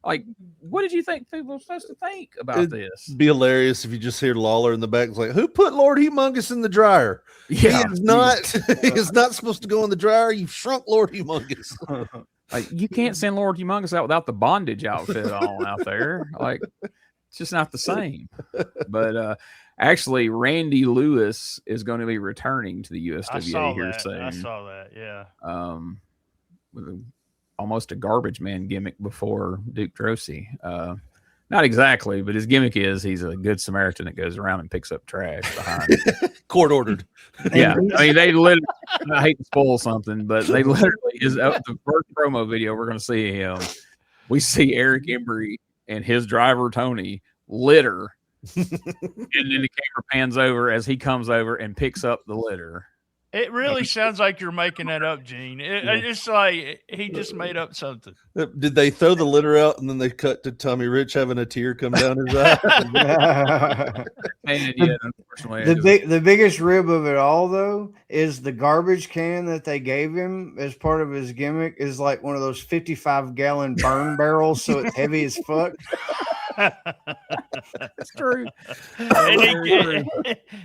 Like, what did you think people were supposed to think about this? It'd be hilarious if you just hear Lawler in the back. It's like, who put Lord Humongous in the dryer? Yeah. He is not supposed to go in the dryer. You've shrunk Lord Humongous. Like, you can't send Lord Humongous out without the bondage outfit on out there. Like, it's just not the same. But actually, Randy Lewis is going to be returning to the USWA here soon. I saw that, yeah. With almost a garbage man gimmick before Duke Drosy. Not exactly, but his gimmick is he's a good Samaritan that goes around and picks up trash behind. Court ordered. Yeah. I mean, they literally, I hate to spoil something, but they literally is the first promo video we're going to see him. We see Eric Embry and his driver, Tony, litter. And then the camera pans over as he comes over and picks up the litter. It really sounds like you're making that up, Gene. It's like he just made up something. Did they throw the litter out and then they cut to Tommy Rich having a tear come down his eye? The biggest rib of it all, though, is the garbage can that they gave him as part of his gimmick is like one of those 55-gallon burn barrels, so it's heavy as fuck. That's true.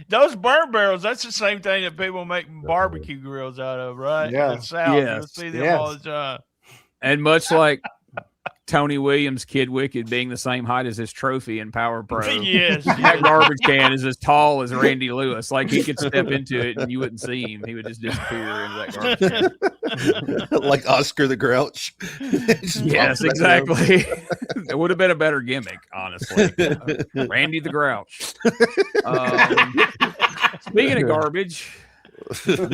Those burn barrels, that's the same thing that people make barbecue grills out of, right? Yeah. In the South, you'll see them all the time. And much like Tony Williams, Kid Wicked being the same height as his trophy in Power Pro. Yes. That garbage can is as tall as Randy Lewis. Like, he could step into it and you wouldn't see him. He would just disappear into that garbage can. Like Oscar the Grouch. Yes, exactly. It would have been a better gimmick, honestly. Randy the Grouch. Speaking of garbage, this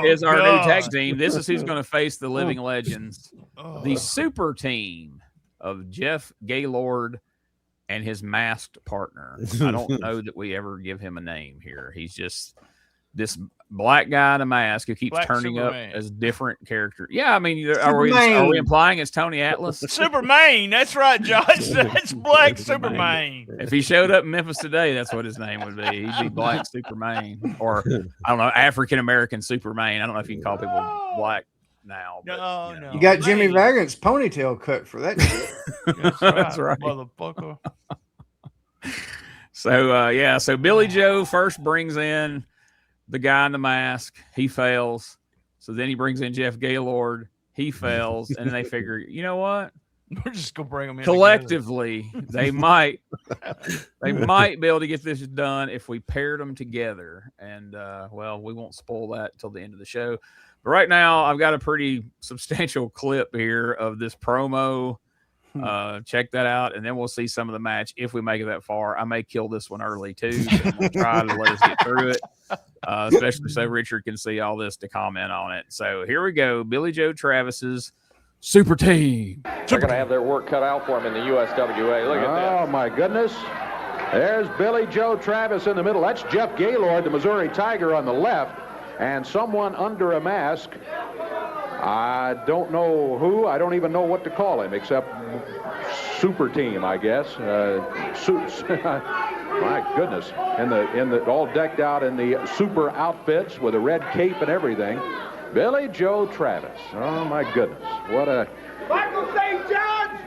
is our new tag team. This is who's going to face the living legends. The super team of Jeff Gaylord and his masked partner. I don't know that we ever give him a name here. He's just this black guy in a mask who keeps Black turning Superman. up as different characters. Yeah, I mean, are we implying it's Tony Atlas? Superman. That's right, Josh. That's Black Superman. If he showed up in Memphis today, that's what his name would be. He'd be Black Superman, or I don't know, African American Superman. I don't know if you can call people black now. But, No. You got Jimmy Vagant's ponytail cut for that. That's right, motherfucker. So Billy Joe first brings in the guy in the mask. He fails. So then he brings in Jeff Gaylord. He fails, and then they figure, you know what? We're just gonna bring them in collectively. They might be able to get this done if we paired them together. And well, we won't spoil that till the end of the show. But right now, I've got a pretty substantial clip here of this promo. Check that out, and then we'll see some of the match if we make it that far. I may kill this one early too. But we'll try to let us get through it, especially so Richard can see all this to comment on it. So here we go. Billy Joe Travis's Super Team. They're going to have their work cut out for him in the USWA. Look at that. Oh, my goodness. There's Billy Joe Travis in the middle. That's Jeff Gaylord, the Missouri Tiger, on the left. And someone under a mask. I don't know who. I don't even know what to call him, except Super Team, I guess. My goodness. In the all decked out in the super outfits with a red cape and everything. Billy Joe Travis. Oh, my goodness. What a... Michael St. John!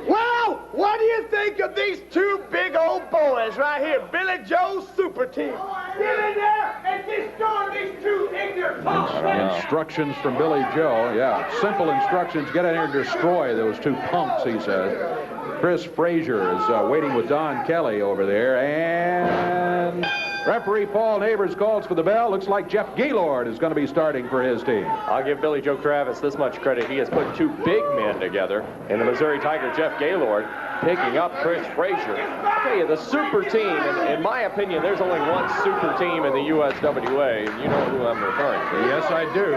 Well, what do you think of these two big old boys right here? Billy Joe's Super Team. Get in there and destroy these two ignorant punks. Instructions from Billy Joe. Yeah, simple instructions. Get in here and destroy those two punks, he says. Chris Frazier is waiting with Don Kelly over there. And referee Paul Neighbors calls for the bell. Looks like Jeff Gaylord is going to be starting for his team. I'll give Billy Joe Travis this much credit. He has put two big men together in the Missouri Tiger, Jeff Gaylord, picking up Chris Frazier. I'll tell you, the super team, in my opinion, there's only one super team in the USWA, and you know who I'm referring to. Yes, I do.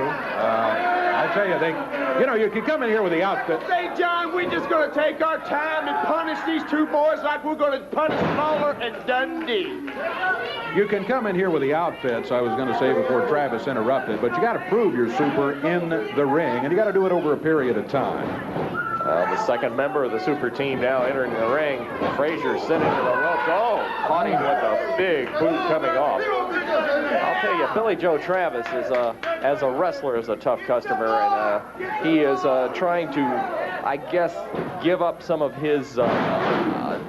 I tell you, you can come in here with the outfit. Say, John, we're just going to take our time and punish these two boys like we're going to punish Lawler and Dundee. You can come in here with the outfits, I was going to say before Travis interrupted, but you got to prove you're super in the ring, and you got to do it over a period of time. The second member of the super team now entering the ring. Frazier sent into the ropes. Oh, caught him with a big boot coming off. I'll tell you, Billy Joe Travis is, as a wrestler, is a tough customer, and he is trying to, I guess, give up some of his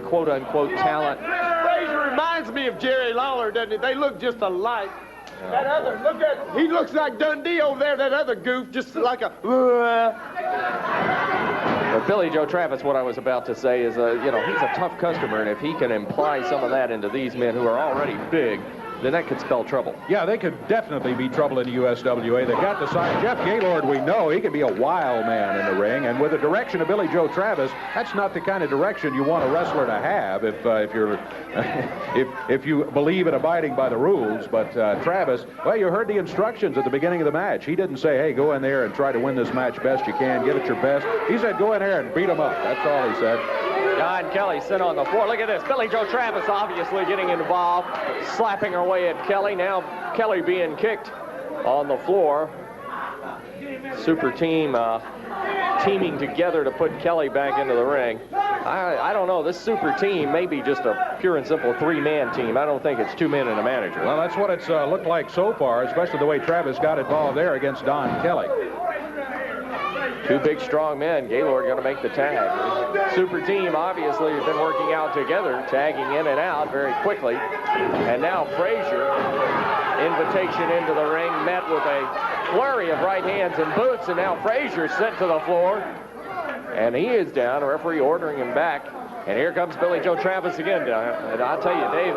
quote-unquote talent. Frazier reminds me of Jerry Lawler, doesn't he? They look just alike. That other, he looks like Dundee over there, that other goof, just like a... But Billy Joe Travis, what I was about to say is, he's a tough customer, and if he can imply some of that into these men who are already big, then that could spell trouble. Yeah, they could definitely be trouble in the USWA. They got the size. Jeff Gaylord, we know, he can be a wild man in the ring, and with the direction of Billy Joe Travis, that's not the kind of direction you want a wrestler to have if you believe in abiding by the rules. But Travis, well, you heard the instructions at the beginning of the match. He didn't say, hey, go in there and try to win this match best you can, give it your best. He said, go in there and beat him up. That's all he said. Don Kelly sit on the floor. Look at this. Billy Joe Travis obviously getting involved, slapping her way at Kelly. Now Kelly being kicked on the floor. Super team teaming together to put Kelly back into the ring. I don't know. This super team may be just a pure and simple three-man team. I don't think it's two men and a manager. Well, that's what it's looked like so far, especially the way Travis got involved there against Don Kelly. Two big, strong men. Gaylord going to make the tag. Super team obviously has been working out together, tagging in and out very quickly. And now Frazier, invitation into the ring, met with a flurry of right hands and boots, and now Frazier sent to the floor. And he is down, a referee ordering him back. And here comes Billy Joe Travis again. And I'll tell you, Dave,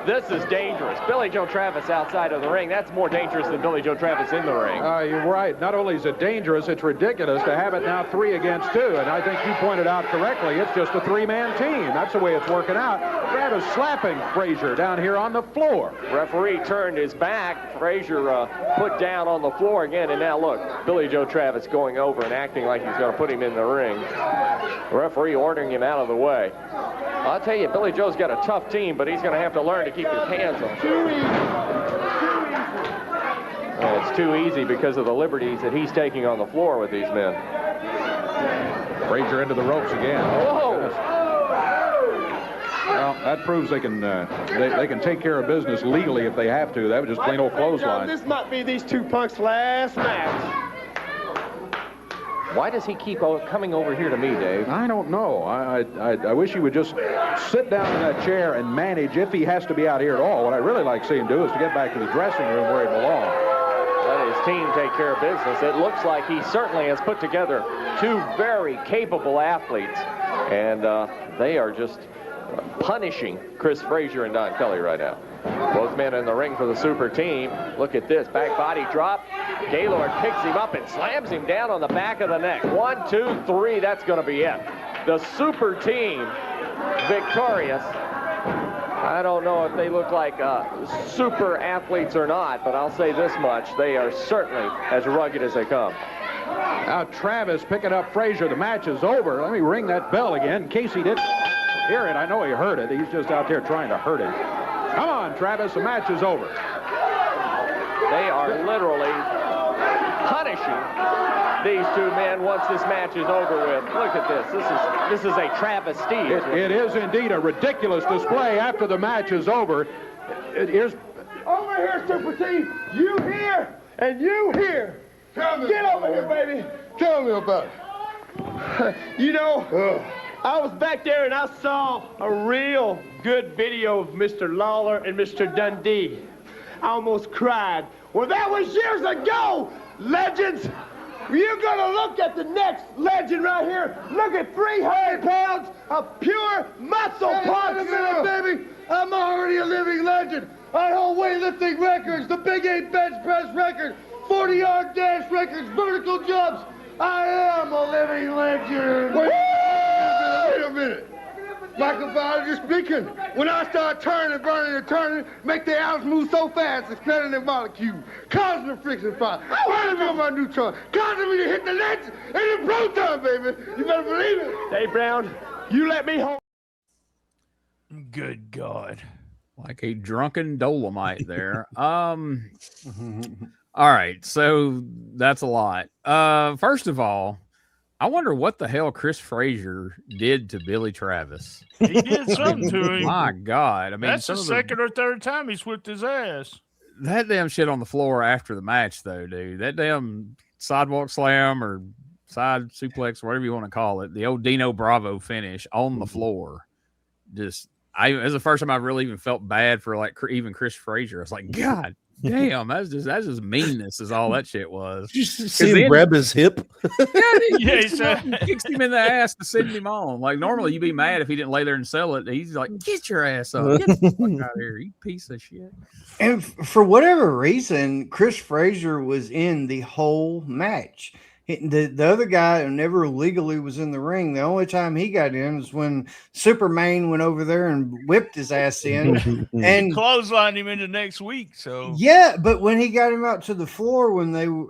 this is dangerous. Billy Joe Travis outside of the ring, that's more dangerous than Billy Joe Travis in the ring. You're right. Not only is it dangerous, it's ridiculous to have it now 3 against 2. And I think you pointed out correctly, it's just a three-man team. That's the way it's working out. Travis slapping Frazier down here on the floor. Referee turned his back. Frazier put down on the floor again, and now look, Billy Joe Travis going over and acting like he's going to put him in the ring. The referee ordering him out of the way. I'll tell you, Billy Joe's got a tough team, but he's going to have to learn to keep his hands on him. It's too easy because of the liberties that he's taking on the floor with these men. Frazier into the ropes again. Whoa! Well, that proves they can take care of business legally if they have to. That was just plain old clothesline. This might be these two punks' last match. Why does he keep coming over here to me, Dave? I don't know. I wish he would just sit down in that chair and manage if he has to be out here at all. What I really like to see him do is to get back to the dressing room where he belongs. Let his team take care of business. It looks like he certainly has put together two very capable athletes, and they are just punishing Chris Frazier and Don Kelly right now. Both men in the ring for the super team. Look at this, back body drop. Gaylord picks him up and slams him down on the back of the neck. 1, 2, 3, that's going to be it. The super team victorious. I don't know if they look like super athletes or not, but I'll say this much. They are certainly as rugged as they come. Now Travis picking up Frazier. The match is over. Let me ring that bell again in case he didn't hear it. I know he heard it. He's just out there trying to hurt him. Come on, Travis. The match is over. They are literally punishing these two men once this match is over with. Look at this. This is a travesty. It is indeed a ridiculous display after the match is over. Here's Over here, super team. You here and you here. Get over here, baby. Tell me about it. You know, I was back there and I saw a real good video of Mr. Lawler and Mr. Dundee. I almost cried. Well, that was years ago, legends. You're gonna look at the next legend right here. Look at 300 pounds of pure muscle punch. Wait a minute, baby. I'm already a living legend. I hold weightlifting records, the Big 8 bench press record, 40-yard dash records, vertical jumps. I am a living legend. Wait a minute. Microbiologist speaking. When I start turning, burning, and turning, make the atoms move so fast, it's spreading their molecules, causing the friction fire. Why on my neutron? Causing me to hit the ledge and the proton, baby. You better believe it. Dave Brown, you let me hold. Good God. Like a drunken Dolomite there. All right, so that's a lot. First of all, I wonder what the hell Chris Frazier did to Billy Travis. He did something to him. My God. I mean, that's the second or third time he's whipped his ass. That damn shit on the floor after the match, though, dude. That damn sidewalk slam or side suplex, whatever you want to call it, the old Dino Bravo finish on the floor. Just, it was the first time I really even felt bad for, like, even Chris Frazier. I was like, God damn, that's just meanness is all that shit was. Did you see him grab his hip? He kicks him in the ass to send him on. Like, normally you'd be mad if he didn't lay there and sell it. He's like, get your ass up. Get the fuck out of here, you piece of shit. And for whatever reason, Chris Frazier was in the whole match. The other guy who never legally was in the ring, the only time he got in was when Superman went over there and whipped his ass in. And clotheslined him into next week. So yeah, but when he got him out to the floor,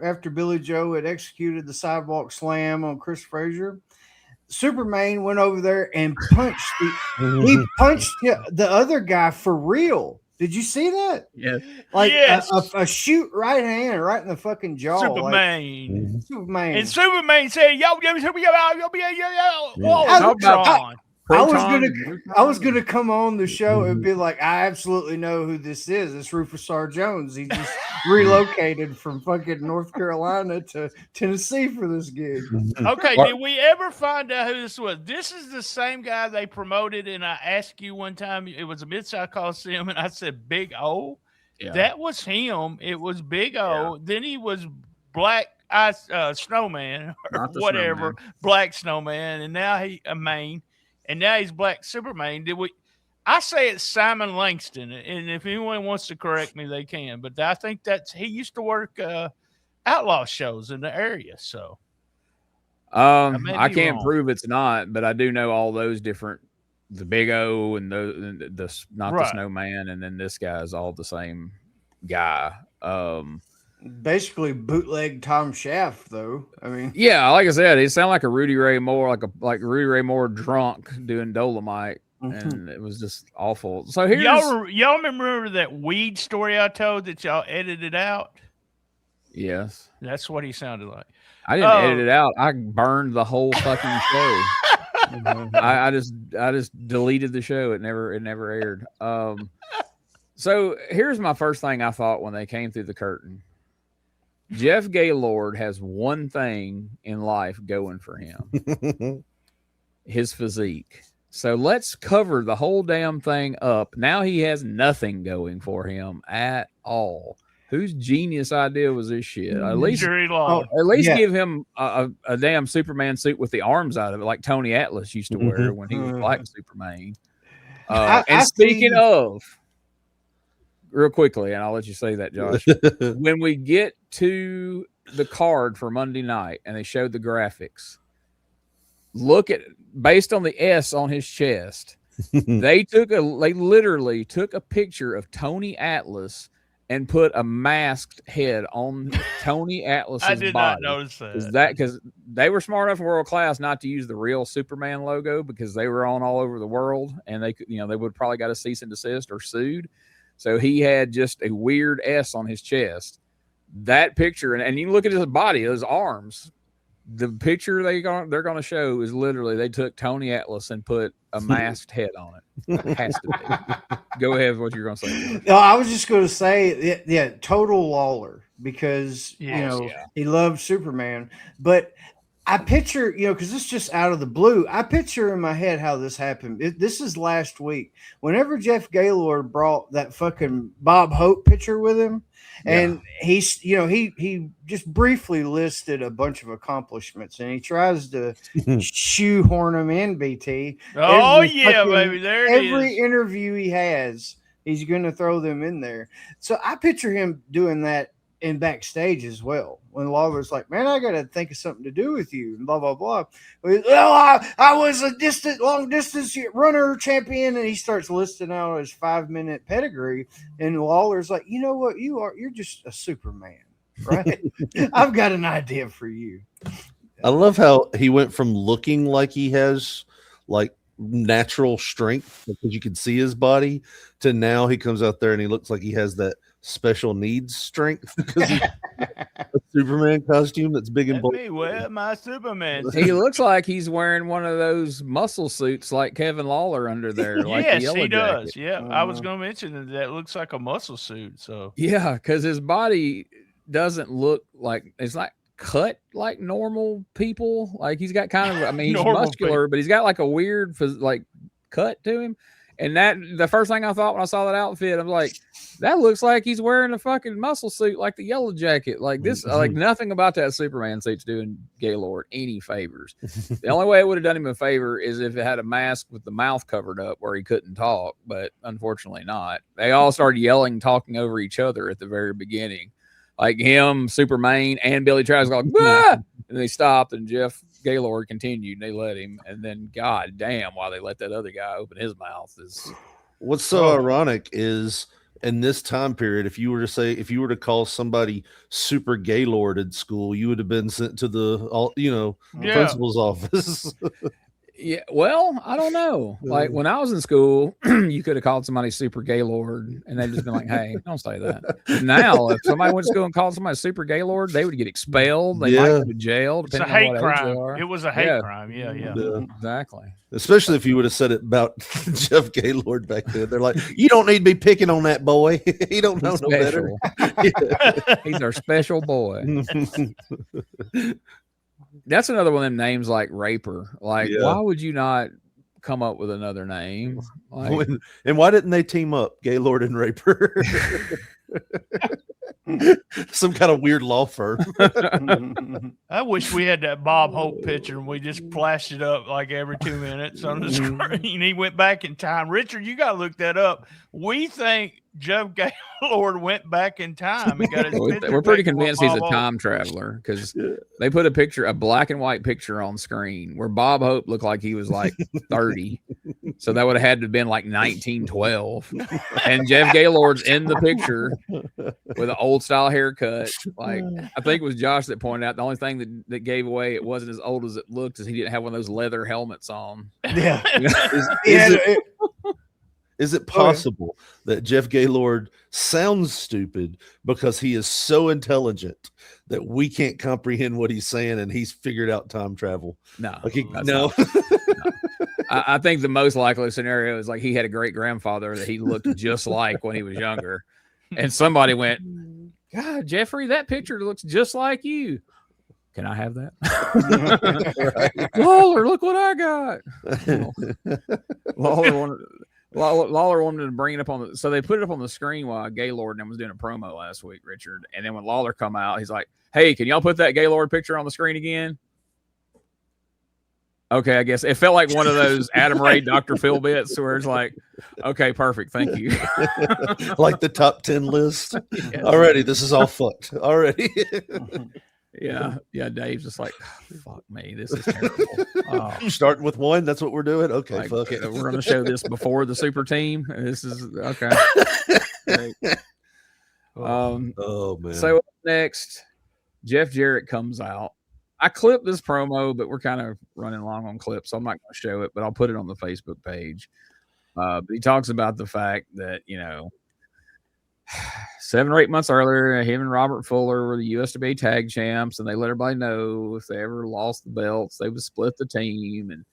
after Billy Joe had executed the sidewalk slam on Chris Frazier, Superman went over there and punched he punched the other guy for real. Did you see that? Yes. Like a shoot right hand right in the fucking jaw. Superman. Like, Superman. And Superman said, yo. I was gonna come on the show and be like, I absolutely know who this is. It's Rufus R. Jones. He just relocated from fucking North Carolina to Tennessee for this gig. Okay, did we ever find out who this was? This is the same guy they promoted, and I asked you one time, it was a Mid-South Coliseum, and I said Big O. Yeah. That was him. It was Big O. Yeah. Then he was Black Snowman or whatever, snowman. Black Snowman, and now Maine. And now he's Black Superman. I say it's Simon Langston, and if anyone wants to correct me, they can. But I think he used to work outlaw shows in the area. So I can't prove it's not, but I do know all those different the Big O and the not the Right. Snowman, and then this guy is all the same guy. Basically bootleg Tom Shaft, though. I mean, Yeah, like I said, it sounded like a Rudy Ray Moore, like Rudy Ray Moore drunk doing Dolomite, and it was just awful. So here's y'all remember that weed story I told that y'all edited out? Yes, That's what he sounded like. I didn't edit it out. I burned the whole fucking show. I just deleted the show. It never aired. So here's my first thing I thought when they came through the curtain. Jeff Gaylord has one thing in life going for him. His physique. So let's cover the whole damn thing up. Now he has nothing going for him at all. Whose genius idea was this shit? At least give him a damn Superman suit with the arms out of it, like Tony Atlas used to wear when he was Black Superman. Speaking of, real quickly, and I'll let you say that, Josh. When we get to the card for Monday night and they showed the graphics, look at, based on the S on his chest, they literally took a picture of Tony Atlas and put a masked head on Tony Atlas's body. I did not notice that. Is that because they were smart enough in World Class not to use the real Superman logo because they were on all over the world and they could, they would probably got a cease and desist or sued. So he had just a weird S on his chest. That picture, and you can look at his body, his arms. The picture they're going to show is literally they took Tony Atlas and put a masked head on it. It has to be. Go ahead with what you're going to say. No, I was just going to say, yeah, total Lawler, because he loved Superman. But I picture, because it's just out of the blue. I picture in my head how this happened. This is last week. Whenever Jeff Gaylord brought that fucking Bob Hope picture with him, and he's, he just briefly listed a bunch of accomplishments, and he tries to shoehorn them in, BT. Baby, there it is. Every interview he has, he's going to throw them in there. So I picture him doing that in backstage as well. When Lawler's like, man, I got to think of something to do with you, and blah, blah, blah. Well, I was a long distance runner champion, and he starts listing out his 5-minute pedigree. And Lawler's like, you know what you are? You're just a Superman, right? I've got an idea for you. I love how he went from looking like he has like natural strength because you can see his body to now he comes out there and he looks like he has that special needs strength because he's a Superman costume that's big and bold. Let me wear my Superman. He looks like he's wearing one of those muscle suits like Kevin Lawler under there. Like yes, the Yellow he does. Jacket. Yeah, I was going to mention that looks like a muscle suit. So yeah, because his body doesn't look like it's like cut like normal people. Like he's got kind of, he's muscular, but he's got like a weird like cut to him. And that the first thing I thought when I saw that outfit, I'm like, that looks like he's wearing a fucking muscle suit like the Yellow Jacket. Like this, like nothing about that Superman suit's doing Gaylord any favors. The only way it would have done him a favor is if it had a mask with the mouth covered up where he couldn't talk, but unfortunately not. They all started yelling, talking over each other at the very beginning. Like him, Superman, and Billy Travis going, bah! And they stopped, and Jeff Gaylord continued, and they let him. And then, god damn, why they let that other guy open his mouth is. What's so ironic is in this time period, if you were to call somebody Super Gaylord at school, you would have been sent to the principal's office. Yeah, well, I don't know. Like when I was in school, you could have called somebody Super Gaylord, and they'd just been like, "Hey, don't say that." But now, if somebody went to school and called somebody Super Gaylord, they would get expelled. They might go to jail. It's a hate crime. It was a hate crime. Yeah, exactly. Especially if you would have said it about Jeff Gaylord back then. They're like, "You don't need to be picking on that boy. He don't know no better. He's our special boy." That's another one of them names like Raper. Like, why would you not come up with another name? Like, and why didn't they team up, Gaylord and Raper? Some kind of weird law firm. I wish we had that Bob Hope picture and we just flashed it up like every 2 minutes on the screen. He went back in time. Richard, you got to look that up. We think Jeff Gaylord went back in time and got his picture. We're pretty convinced he's a time traveler because they put a black and white picture on screen where Bob Hope looked like he was like 30. So that would have had to have been like 1912. And Jeff Gaylord's in the picture with an old style haircut. Like, I think it was Josh that pointed out the only thing that gave away it wasn't as old as it looked is he didn't have one of those leather helmets on. Yeah. Is it possible that Jeff Gaylord sounds stupid because he is so intelligent that we can't comprehend what he's saying and he's figured out time travel? No. No. I think the most likely scenario is like he had a great grandfather that he looked just like when he was younger. And somebody went, God, Jeffrey, that picture looks just like you. Can I have that? Lawler, look what I got. Lawler wanted to bring it up on so they put it up on the screen while Gaylord was doing a promo last week, Richard. And then when Lawler come out, he's like, hey, can y'all put that Gaylord picture on the screen again? Okay, I guess it felt like one of those Adam Ray Dr. Phil bits where it's like, okay, perfect, thank you. Like the top 10 list. Yes. Already, this is all fucked. Already. Yeah, Dave's just like, fuck me, this is terrible. Starting with one, that's what we're doing. Okay, like, fuck it. We're going to show this before the super team. This is okay. Oh man. So next, Jeff Jarrett comes out. I clipped this promo, but we're kind of running long on clips, so I'm not going to show it, but I'll put it on the Facebook page. But he talks about the fact that, 7 or 8 months earlier, him and Robert Fuller were the USWA tag champs, and they let everybody know if they ever lost the belts, they would split the team. And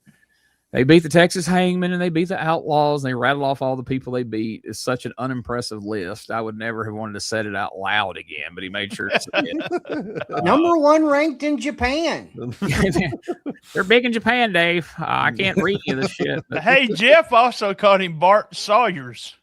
they beat the Texas Hangmen, and they beat the Outlaws, and they rattled off all the people they beat. It's such an unimpressive list. I would never have wanted to say it out loud again, but he made sure to say it. Number 1 ranked in Japan. They're big in Japan, Dave. I can't read you this shit. But... Hey, Jeff also called him Bart Sawyers.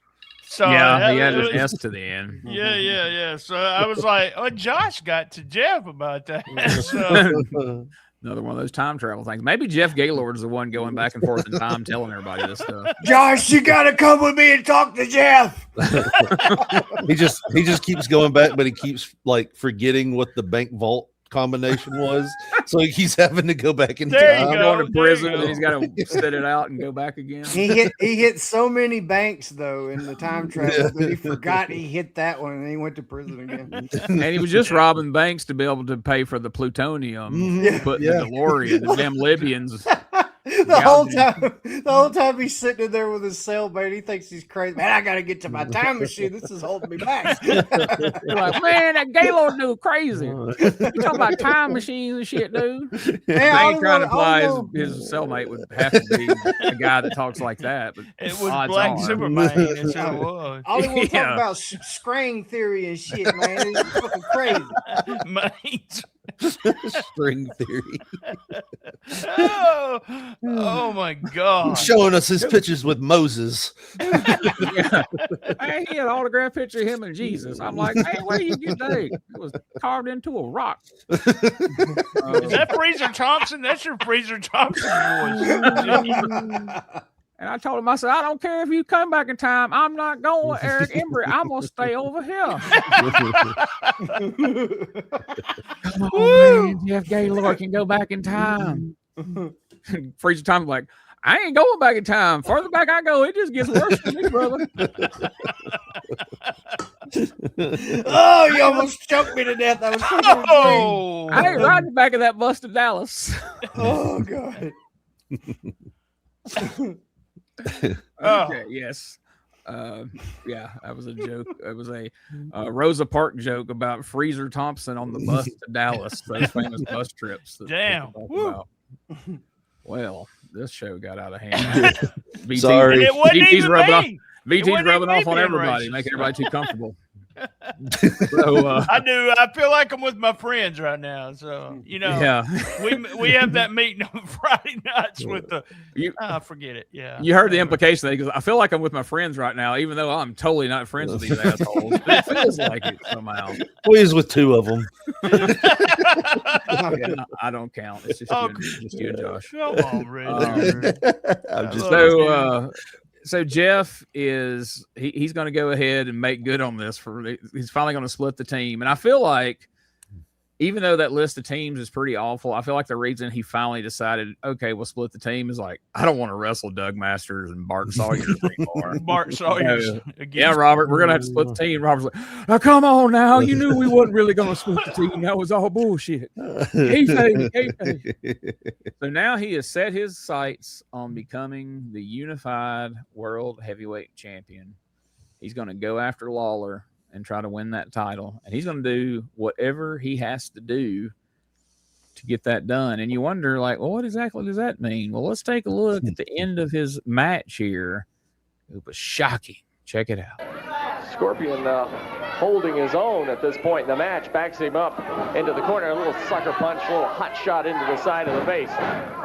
So yeah, he had an S to the end. Yeah. So I was like, oh, Josh got to Jeff about that. So. Another one of those time travel things. Maybe Jeff Gaylord's the one going back and forth in time telling everybody this stuff. Josh, you got to come with me and talk to Jeff. He just keeps going back, but he keeps like forgetting what the bank vault combination was, so he's having to go back in time. Going to prison, and he's got to sit it out and go back again. He hit so many banks though in the time travel that he forgot he hit that one, and he went to prison again. And he was just robbing banks to be able to pay for the plutonium, put in the DeLorean. The damn Libyans. The whole time he's sitting in there with his cellmate, he thinks he's crazy. Man, I gotta get to my time machine. This is holding me back. You're like, man, that Gaylord dude crazy. You talking about time machines and shit, dude? Man, I ain't trying to imply his cellmate would have to be a guy that talks like that. But it was Black Superman. It sure was. All he want to talk about string theory and shit, man. It's fucking crazy. String theory. Oh my God! Showing us his pictures with Moses. Yeah. Hey, he had an autograph picture of him and Jesus. I'm like, hey, where do you get that? It was carved into a rock. Is that Freezer Thompson? That's your Freezer Thompson voice. And I told him, I said, I don't care if you come back in time. I'm not going with Eric Embry. I'm going to stay over here. Come on, man. Jeff Gaylord can go back in time. Freezer Thompson like, I ain't going back in time. Further back I go, it just gets worse for me, brother. Oh, you almost choked me to death. I was I ain't riding back in that bus to Dallas. Oh, God. Okay, yes. Yeah, that was a joke. It was a Rosa Parks joke about Freezer Thompson on the bus to Dallas, those famous bus trips. Damn. Well, this show got out of hand. Sorry. BT's rubbing off on everybody, making everybody too comfortable. So, I feel like I'm with my friends right now. So yeah, we have that meeting on Friday nights with the. Forget it. Yeah, you heard the implication because I feel like I'm with my friends right now, even though I'm totally not friends with these assholes. It feels like it somehow. Please with 2 of them. I don't count. It's just you and Josh. Come on, Red. I'm just So Jeff is he's going to go ahead and make good on this. He's finally going to split the team, and I feel like even though that list of teams is pretty awful, I feel like the reason he finally decided, okay, we'll split the team is like, I don't want to wrestle Doug Masters and Bart Sawyers anymore. Bart Sawyers. Yeah, Robert, we're going to have to split the team. Robert's like, now come on now. You knew we wasn't really going to split the team. That was all bullshit. So now he has set his sights on becoming the unified world heavyweight champion. He's going to go after Lawler and try to win that title. And he's going to do whatever he has to do to get that done. And you wonder, like, well, what exactly does that mean? Well, let's take a look at the end of his match here. It was shocking. Check it out. Scorpion holding his own at this point in the match, backs him up into the corner, a little sucker punch, a little hot shot into the side of the face.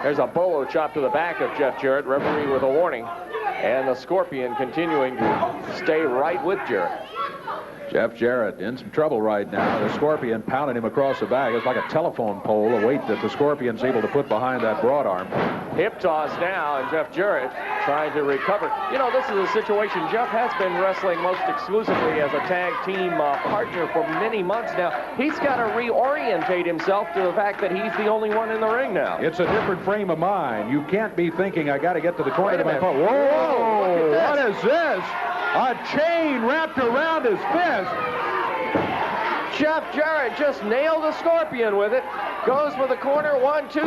There's a bolo chop to the back of Jeff Jarrett, referee with a warning. And the Scorpion continuing to stay right with Jarrett. Jeff Jarrett in some trouble right now. The Scorpion pounding him across the back. It's like a telephone pole, a weight that the Scorpion's able to put behind that broad arm. Hip toss now, and Jeff Jarrett trying to recover. You know, this is a situation. Jeff has been wrestling most exclusively as a tag team partner for many months now. He's got to reorientate himself to the fact that he's the only one in the ring now. It's a different frame of mind. You can't be thinking, I got to get to the corner of my phone. Whoa, Whoa, what is this? A chain wrapped around his fist. Jeff Jarrett just nailed the Scorpion with it. Goes for the corner, 1, 2, 3.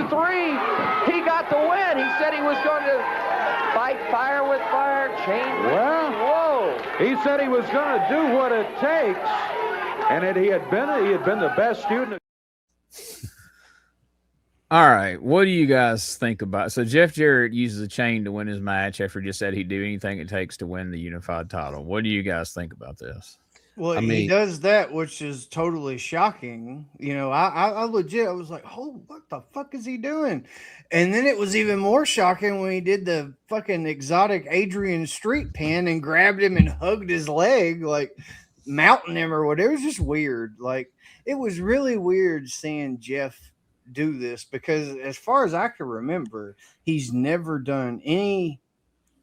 He got the win. He said he was going to fight fire with fire, chain. Well, whoa. He said he was going to do what it takes, and he had been the best student. All right, what do you guys think about? So Jeff Jarrett uses a chain to win his match after he just said he'd do anything it takes to win the unified title. What do you guys think about this? Well, he does that, which is totally shocking. You know, I legit, I was like, oh, what the fuck is he doing? And then it was even more shocking when he did the fucking exotic Adrian Street pin and grabbed him and hugged his leg, like mounting him or whatever. It was just weird. Like, it was really weird seeing Jeff do this because as far as I can remember, he's never done any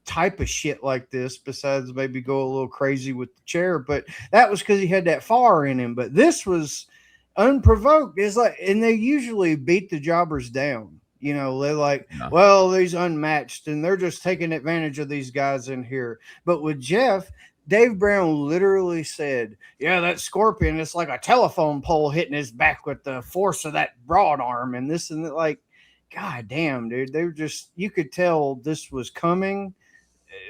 type of shit like this besides maybe go a little crazy with the chair, but that was because he had that fire in him. But this was unprovoked. It's like, and they usually beat the jobbers down. You know, they're like, well, these unmatched and they're just taking advantage of these guys in here. But with Jeff, Dave Brown literally said, yeah, that Scorpion, it's like a telephone pole hitting his back with the force of that broad arm and this and that. Like, God damn, dude. They were just, you could tell this was coming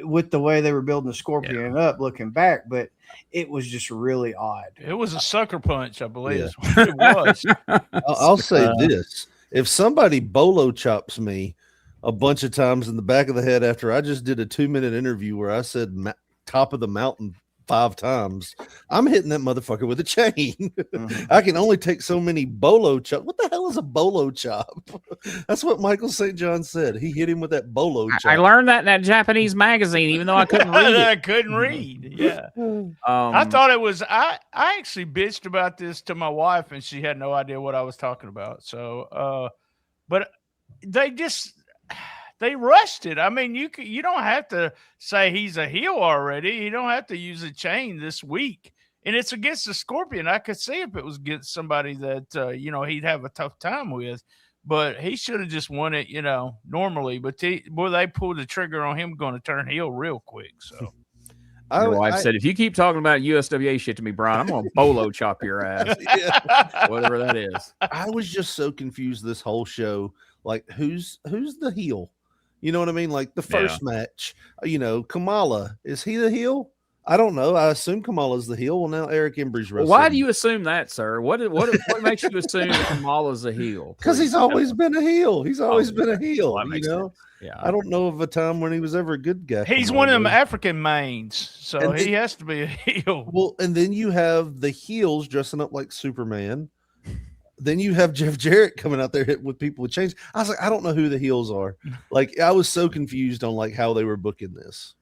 with the way they were building the Scorpion up looking back, but it was just really odd. It was a sucker punch, I believe. Is what it was. I'll say this. If somebody bolo chops me a bunch of times in the back of the head after I just did a 2-minute interview where I said top of the mountain 5 times, I'm hitting that motherfucker with a chain. I can only take so many bolo chop. What the hell is a bolo chop? That's what Michael St. John said. He hit him with that bolo chop. I learned that in that Japanese magazine, even though I couldn't read it. I couldn't read. Yeah. I thought it was, I actually bitched about this to my wife and she had no idea what I was talking about. So, but they rushed it. I mean, you don't have to say he's a heel already. You don't have to use a chain this week. And it's against the Scorpion. I could see if it was against somebody that, he'd have a tough time with. But he should have just won it, normally. But they pulled the trigger on him going to turn heel real quick. So your wife said, if you keep talking about USWA shit to me, Brian, I'm going to bolo chop your ass. Whatever that is. I was just so confused this whole show. Like, who's the heel? You know what I mean? Like the first match, Kamala, is he the heel? I don't know. I assume Kamala's the heel. Well, now Eric Embry's wrestling. Why do you assume that, sir? What makes you assume Kamala's a heel? Because he's always been a heel. He's always been a heel. Well, Sense. Yeah. I don't know of a time when he was ever a good guy. He's one of them African mains, so he has to be a heel. Well, and then you have the heels dressing up like Superman. Then you have Jeff Jarrett coming out there hitting with people with chains. I was like, I don't know who the heels are. Like, I was so confused on like how they were booking this.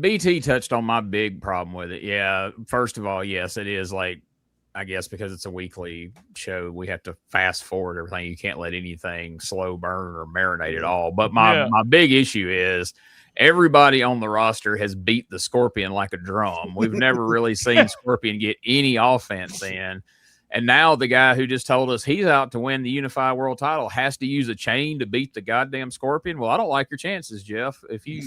BT touched on my big problem with it. Yeah. First of all, yes, it is like, I guess because it's a weekly show, we have to fast forward everything. You can't let anything slow burn or marinate at all. But my big issue is everybody on the roster has beat the Scorpion like a drum. We've never really seen Scorpion get any offense in. And now the guy who just told us he's out to win the Unified World title has to use a chain to beat the goddamn Scorpion. Well, I don't like your chances, Jeff. If you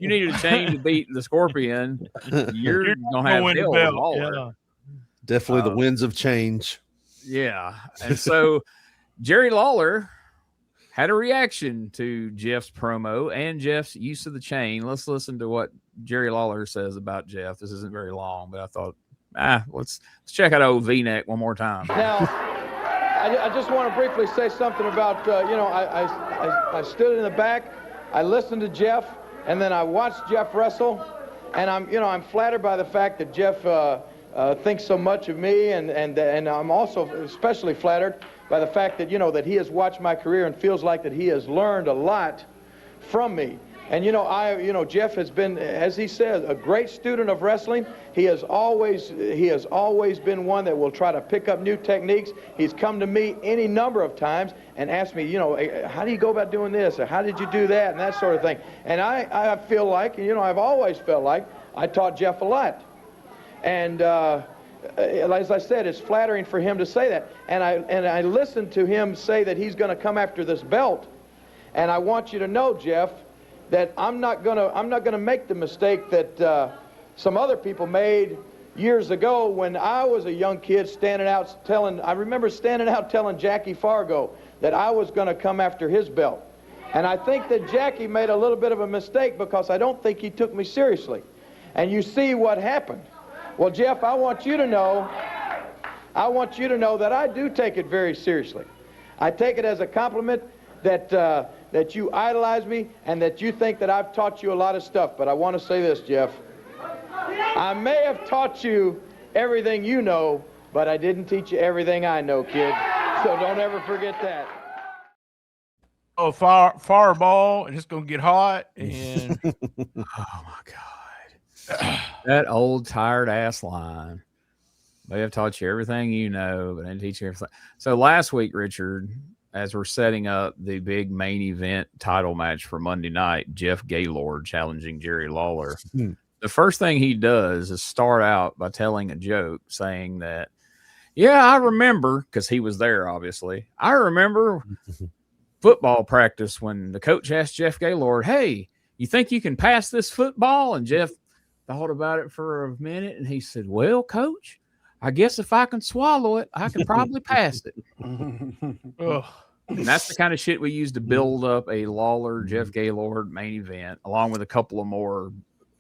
needed a chain to beat the Scorpion, you're gonna have win the hell with belt. Lawler. Yeah. Definitely the winds of change. Yeah. And so Jerry Lawler had a reaction to Jeff's promo and Jeff's use of the chain. Let's listen to what Jerry Lawler says about Jeff. This isn't very long, but I thought, let's check out old V-neck one more time. Now, I just want to briefly say something about, I stood in the back, I listened to Jeff, and then I watched Jeff wrestle, and I'm flattered by the fact that Jeff thinks so much of me, and I'm also especially flattered by the fact that, that he has watched my career and feels like that he has learned a lot from me. And, Jeff has been, as he says, a great student of wrestling. He has always been one that will try to pick up new techniques. He's come to me any number of times and asked me, how do you go about doing this? Or how did you do that? And that sort of thing. And I feel like, I've always felt like I taught Jeff a lot. And as I said, it's flattering for him to say that. And I listened to him say that he's going to come after this belt. And I want you to know, Jeff, that I'm not gonna make the mistake that some other people made years ago when I was a young kid I remember standing out telling Jackie Fargo that I was gonna come after his belt. And I think that Jackie made a little bit of a mistake because I don't think he took me seriously. And you see what happened. Well, Jeff, I want you to know that I do take it very seriously. I take it as a compliment that you idolize me and that you think that I've taught you a lot of stuff. But I want to say this, Jeff. I may have taught you everything you know, but I didn't teach you everything I know, kid. So don't ever forget that. Oh, fireball, and it's going to get hot. And oh, my God. That old tired ass line. May have taught you everything you know, but I didn't teach you everything. So last week, Richard, as we're setting up the big main event title match for Monday night, Jeff Gaylord challenging Jerry Lawler. The first thing he does is start out by telling a joke saying that, yeah, I remember, because he was there, obviously. I remember football practice when the coach asked Jeff Gaylord, hey, you think you can pass this football? And Jeff thought about it for a minute, and he said, well, coach, I guess if I can swallow it, I can probably pass it. And that's the kind of shit we use to build up a Lawler, Jeff Gaylord main event, along with a couple of more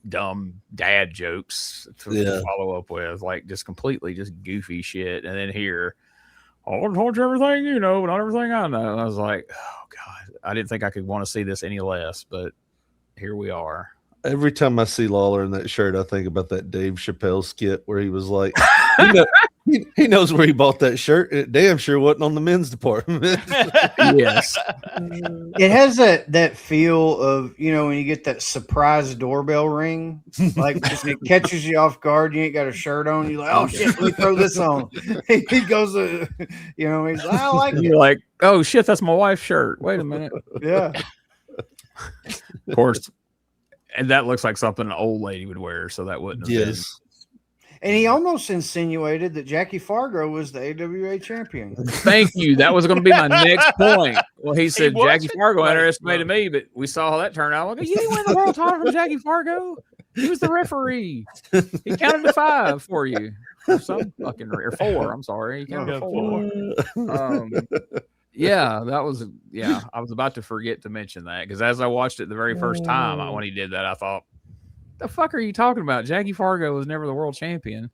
dumb dad jokes to follow up with, like just completely just goofy shit. And then here, I told you everything you know, but not everything I know. And I was like, oh God, I didn't think I could want to see this any less, but here we are. Every time I see Lawler in that shirt, I think about that Dave Chappelle skit where he was like, he knows where he bought that shirt. It damn sure wasn't on the men's department. Yes. It has that feel of, when you get that surprise doorbell ring, like it catches you off guard. You ain't got a shirt on. You're like, oh shit, let me throw this on. He goes, he's like, I like it. You're like, oh shit, that's my wife's shirt. Wait a minute. Yeah. Of course. And that looks like something an old lady would wear, so that wouldn't have been. And he almost insinuated that Jackie Fargo was the AWA champion. Thank you. That was going to be my next point. Well, he said Jackie Fargo underestimated me, but we saw how that turned out. Like, you didn't win the world title from Jackie Fargo. He was the referee. He counted to 5 for you. Or some fucking or 4. I'm sorry. He counted to 4. Yeah, that was I was about to forget to mention that because as I watched it the very first time when he did that, I thought, the fuck are you talking about? Jackie Fargo was never the world champion.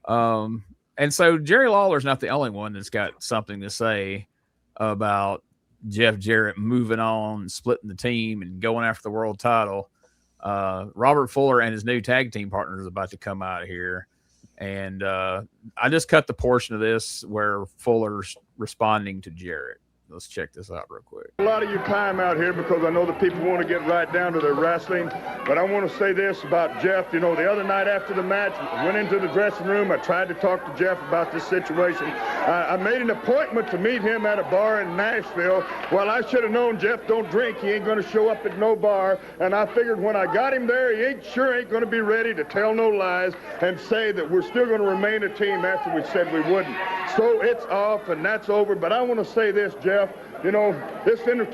And so Jerry Lawler's not the only one that's got something to say about Jeff Jarrett moving on, splitting the team, and going after the world title. Robert Fuller and his new tag team partner is about to come out of here. And I just cut the portion of this where Fuller's responding to Jarrett. Let's check this out real quick. A lot of your time out here because I know the people want to get right down to their wrestling. But I want to say this about Jeff. You know, the other night after the match, I went into the dressing room. I tried to talk to Jeff about this situation. I made an appointment to meet him at a bar in Nashville. Well, I should have known Jeff don't drink. He ain't going to show up at no bar. And I figured when I got him there, he ain't going to be ready to tell no lies and say that we're still going to remain a team after we said we wouldn't. So it's off and that's over. But I want to say this, Jeff. You know, this is a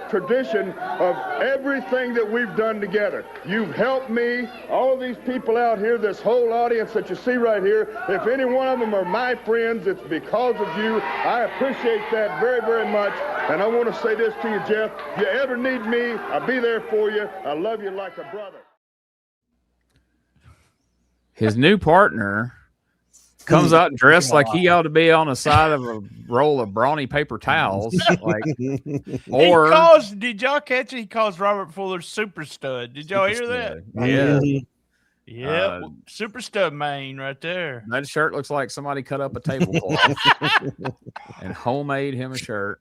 tradition of everything that we've done together. You've helped me, all of these people out here, this whole audience that you see right here. If any one of them are my friends, it's because of you. I appreciate that very, very much. And I want to say this to you, Jeff. If you ever need me, I'll be there for you. I love you like a brother. His new partner comes out dressed like he ought to be on the side of a roll of brawny paper towels. Like, or did y'all catch it? He calls Robert Fuller Super Stud. Did y'all hear that? Yeah. Yeah, Super Stud main right there. That shirt looks like somebody cut up a tablecloth and homemade him a shirt.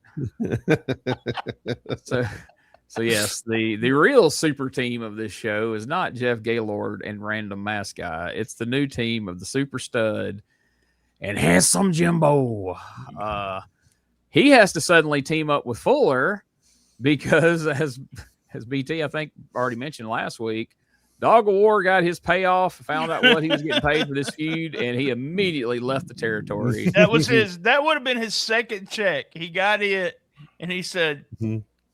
So yes, the real super team of this show is not Jeff Gaylord and Random Mask Guy. It's the new team of the Super Stud and Handsome Jimbo. He has to suddenly team up with Fuller because, as BT I think already mentioned last week, Dog of War got his payoff, found out what he was getting paid for this feud, and he immediately left the territory. That would have been his second check. He got it, and he said,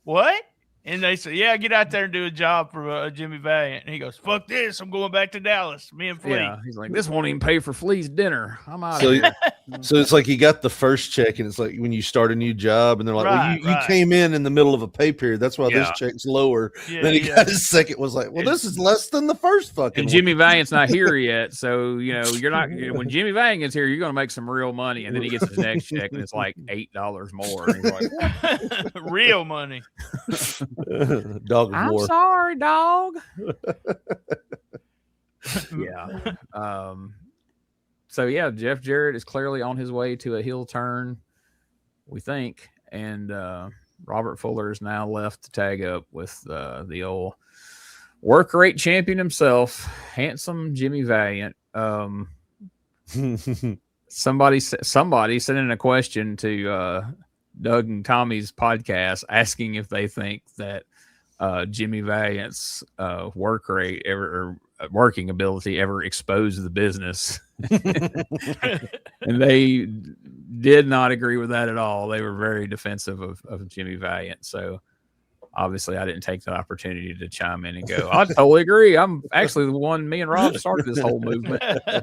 "What?" And they said, "Yeah, get out there and do a job for Jimmy Valiant." And he goes, "Fuck this! I'm going back to Dallas. Me and Flea." Yeah, he's like, "This won't even pay for Flea's dinner. I'm out of here." So it's like he got the first check, and it's like when you start a new job, and they're like, you came in the middle of a pay period. That's why this check's lower." Then he got his second. Was like, "Well, this is less than the first fucking." And Jimmy Valiant's not here yet, so you're not. When Jimmy Valiant gets here, you're going to make some real money, and then he gets his next check, and it's like $8 more. And he's like, real money. Dog of I'm War. sorry, dog. Yeah. So yeah, Jeff Jarrett is clearly on his way to a heel turn, we think, and Robert Fuller is now left to tag up with the old work rate champion himself, Handsome Jimmy Valiant. Somebody sent in a question to Doug and Tommy's podcast asking if they think that Jimmy Valiant's work rate or working ability ever exposed the business. And they did not agree with that at all. They were very defensive of Jimmy Valiant. So obviously I didn't take the opportunity to chime in and go, "I totally agree. I'm actually the one, me and Rob started this whole movement." I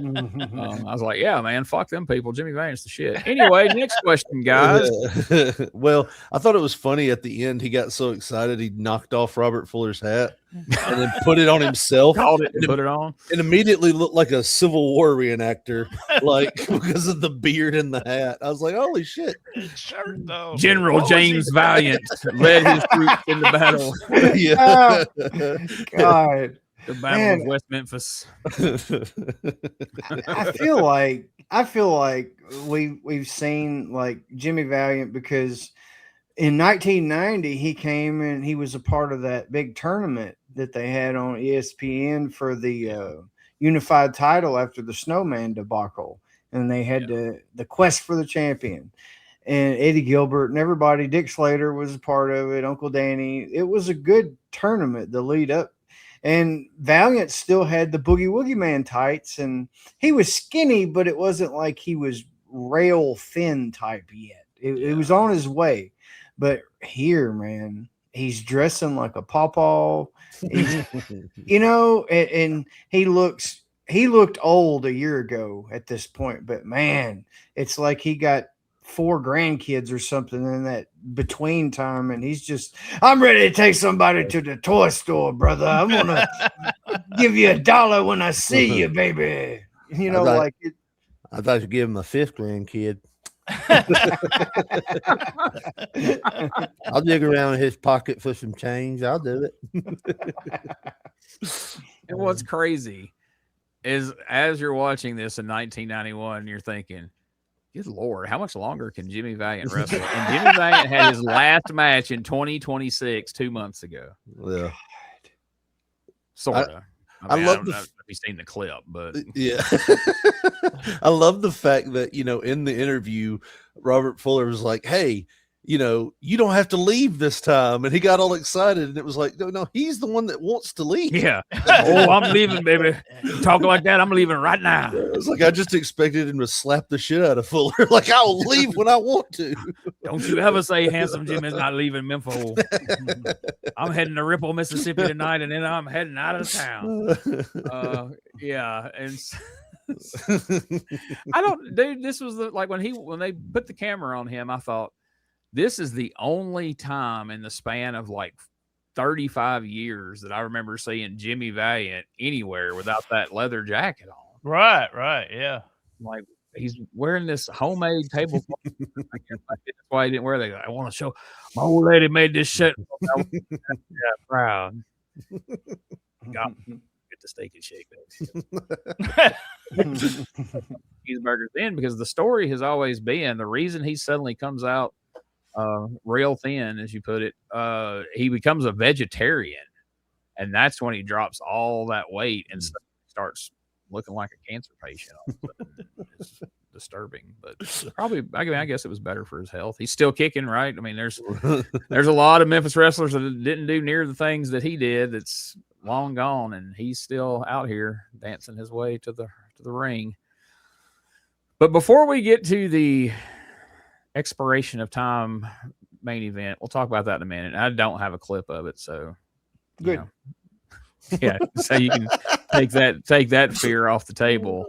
was like, "Yeah, man, fuck them people. Jimmy Valiant's the shit." Anyway, next question, guys. Well, I thought it was funny at the end. He got so excited he knocked off Robert Fuller's hat and then put it on himself. Called it and put it on. And immediately looked like a Civil War reenactor, like because of the beard and the hat. I was like, "Holy shit!" Shirt, though. General James Valiant led his troops in the battle. Yeah. God. The Battle of West Memphis. I feel like we've seen like Jimmy Valiant because in 1990 he came and he was a part of that big tournament that they had on ESPN for the unified title after the Snowman debacle, and they had the quest for the champion. And Eddie Gilbert and everybody, Dick Slater was a part of it, Uncle Danny. It was a good tournament, the lead up. And Valiant still had the Boogie Woogie Man tights, and he was skinny, but it wasn't like he was rail thin type yet. It was on his way. But here, man, he's dressing like a pawpaw. And he looked old a year ago at this point, but man, it's like he got 4 grandkids or something in that between time, and he's just, "I'm ready to take somebody to the toy store, brother. I'm gonna give you $1 when I see you, baby." I thought you'd give him a 5th grandkid. I'll dig around in his pocket for some change. I'll do it. And what's crazy is as you're watching this in 1991, you're thinking, Good Lord, how much longer can Jimmy Valiant wrestle? And Jimmy Valiant had his last match in 2026 2 months ago. Yeah. Sort of. I don't know if you've seen the clip, but yeah. I love the fact that, in the interview, Robert Fuller was like, hey, you don't have to leave this time. And he got all excited. And it was like, no, he's the one that wants to leave. Yeah. Oh, I'm leaving, baby. You talking like that, I'm leaving right now. It's like I just expected him to slap the shit out of Fuller. Like, I'll leave when I want to. Don't you ever say Handsome Jim is not leaving Memphis. I'm heading to Ripple, Mississippi tonight, and then I'm heading out of town. Yeah. And this was when they put the camera on him, I thought, this is the only time in the span of like 35 years that I remember seeing Jimmy Valiant anywhere without that leather jacket on. Right, yeah. Like, he's wearing this homemade tablecloth. That's why he didn't wear that. I want to show my old lady made this shit. Yeah, proud. Got get the steak and shake, baby. Cheeseburgers in, because the story has always been the reason he suddenly comes out real thin, as you put it, he becomes a vegetarian, and that's when he drops all that weight and starts looking like a cancer patient. It's disturbing, but probably, I guess it was better for his health. He's still kicking, right? I mean, there's a lot of Memphis wrestlers that didn't do near the things that he did. That's long gone, and he's still out here dancing his way to the ring. But before we get to the expiration of time main event, we'll talk about that in a minute. I don't have a clip of it, so good. Yeah, so you can take that fear off the table.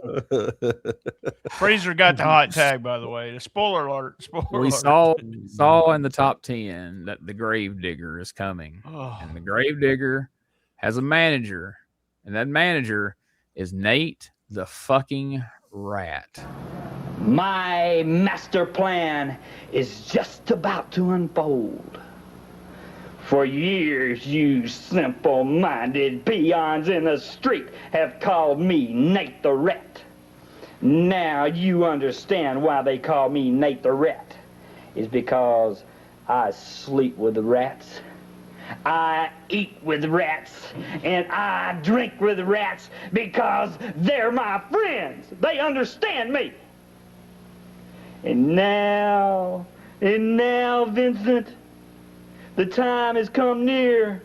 Fraser got the hot tag, by the way. The spoiler alert. We saw in the top 10 that the Gravedigger is coming, and the Gravedigger has a manager, and that manager is Nate the fucking Rat. My master plan is just about to unfold. For years, you simple-minded peons in the street have called me Nate the Rat. Now you understand why they call me Nate the Rat. It's because I sleep with the rats, I eat with rats, and I drink with rats because they're my friends. They understand me. And now, Vincent, the time has come near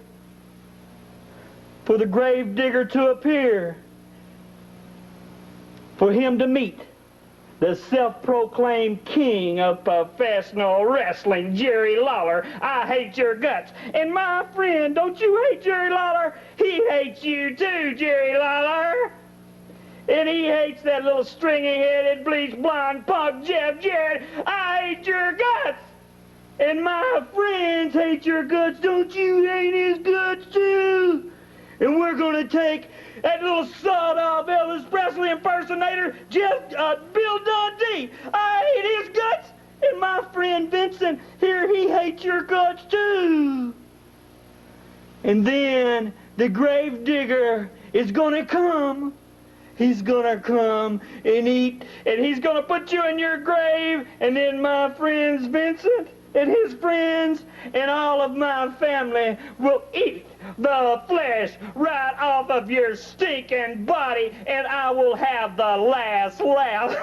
for the Gravedigger to appear, for him to meet the self-proclaimed king of professional wrestling, Jerry Lawler. I hate your guts. And my friend, don't you hate Jerry Lawler? He hates you too, Jerry Lawler. And he hates that little stringy-headed, bleach-blonde punk Jeff Jarrett. I hate your guts. And my friends hate your guts. Don't you hate his guts too? And we're going to take that little sawed-off Elvis Presley impersonator, Bill Dundee. I hate his guts. And my friend Vincent, here, he hates your guts too. And then the Gravedigger is going to come. He's gonna come and eat, and he's gonna put you in your grave, and then my friends Vincent and his friends and all of my family will eat the flesh right off of your stinking body, and I will have the last laugh.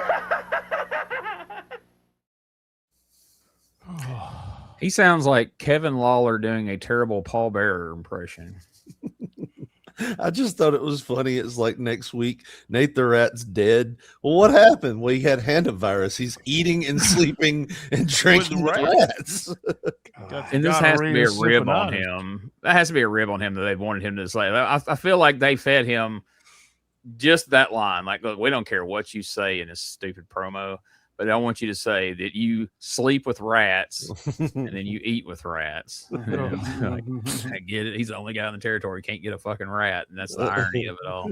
He sounds like Kevin Lawler doing a terrible Paul Bearer impression. I just thought it was funny. It's like next week, Nate the Rat's dead. Well, what happened? Well, he had hantavirus. He's eating and sleeping and drinking with rats. And this has to be a rib on him. That has to be a rib on him that they wanted him to say. I feel like they fed him just that line. Like, look, we don't care what you say in this stupid promo, but I want you to say that you sleep with rats and then you eat with rats. Like, I get it. He's the only guy in the territory who can't get a fucking rat, and that's the irony of it all.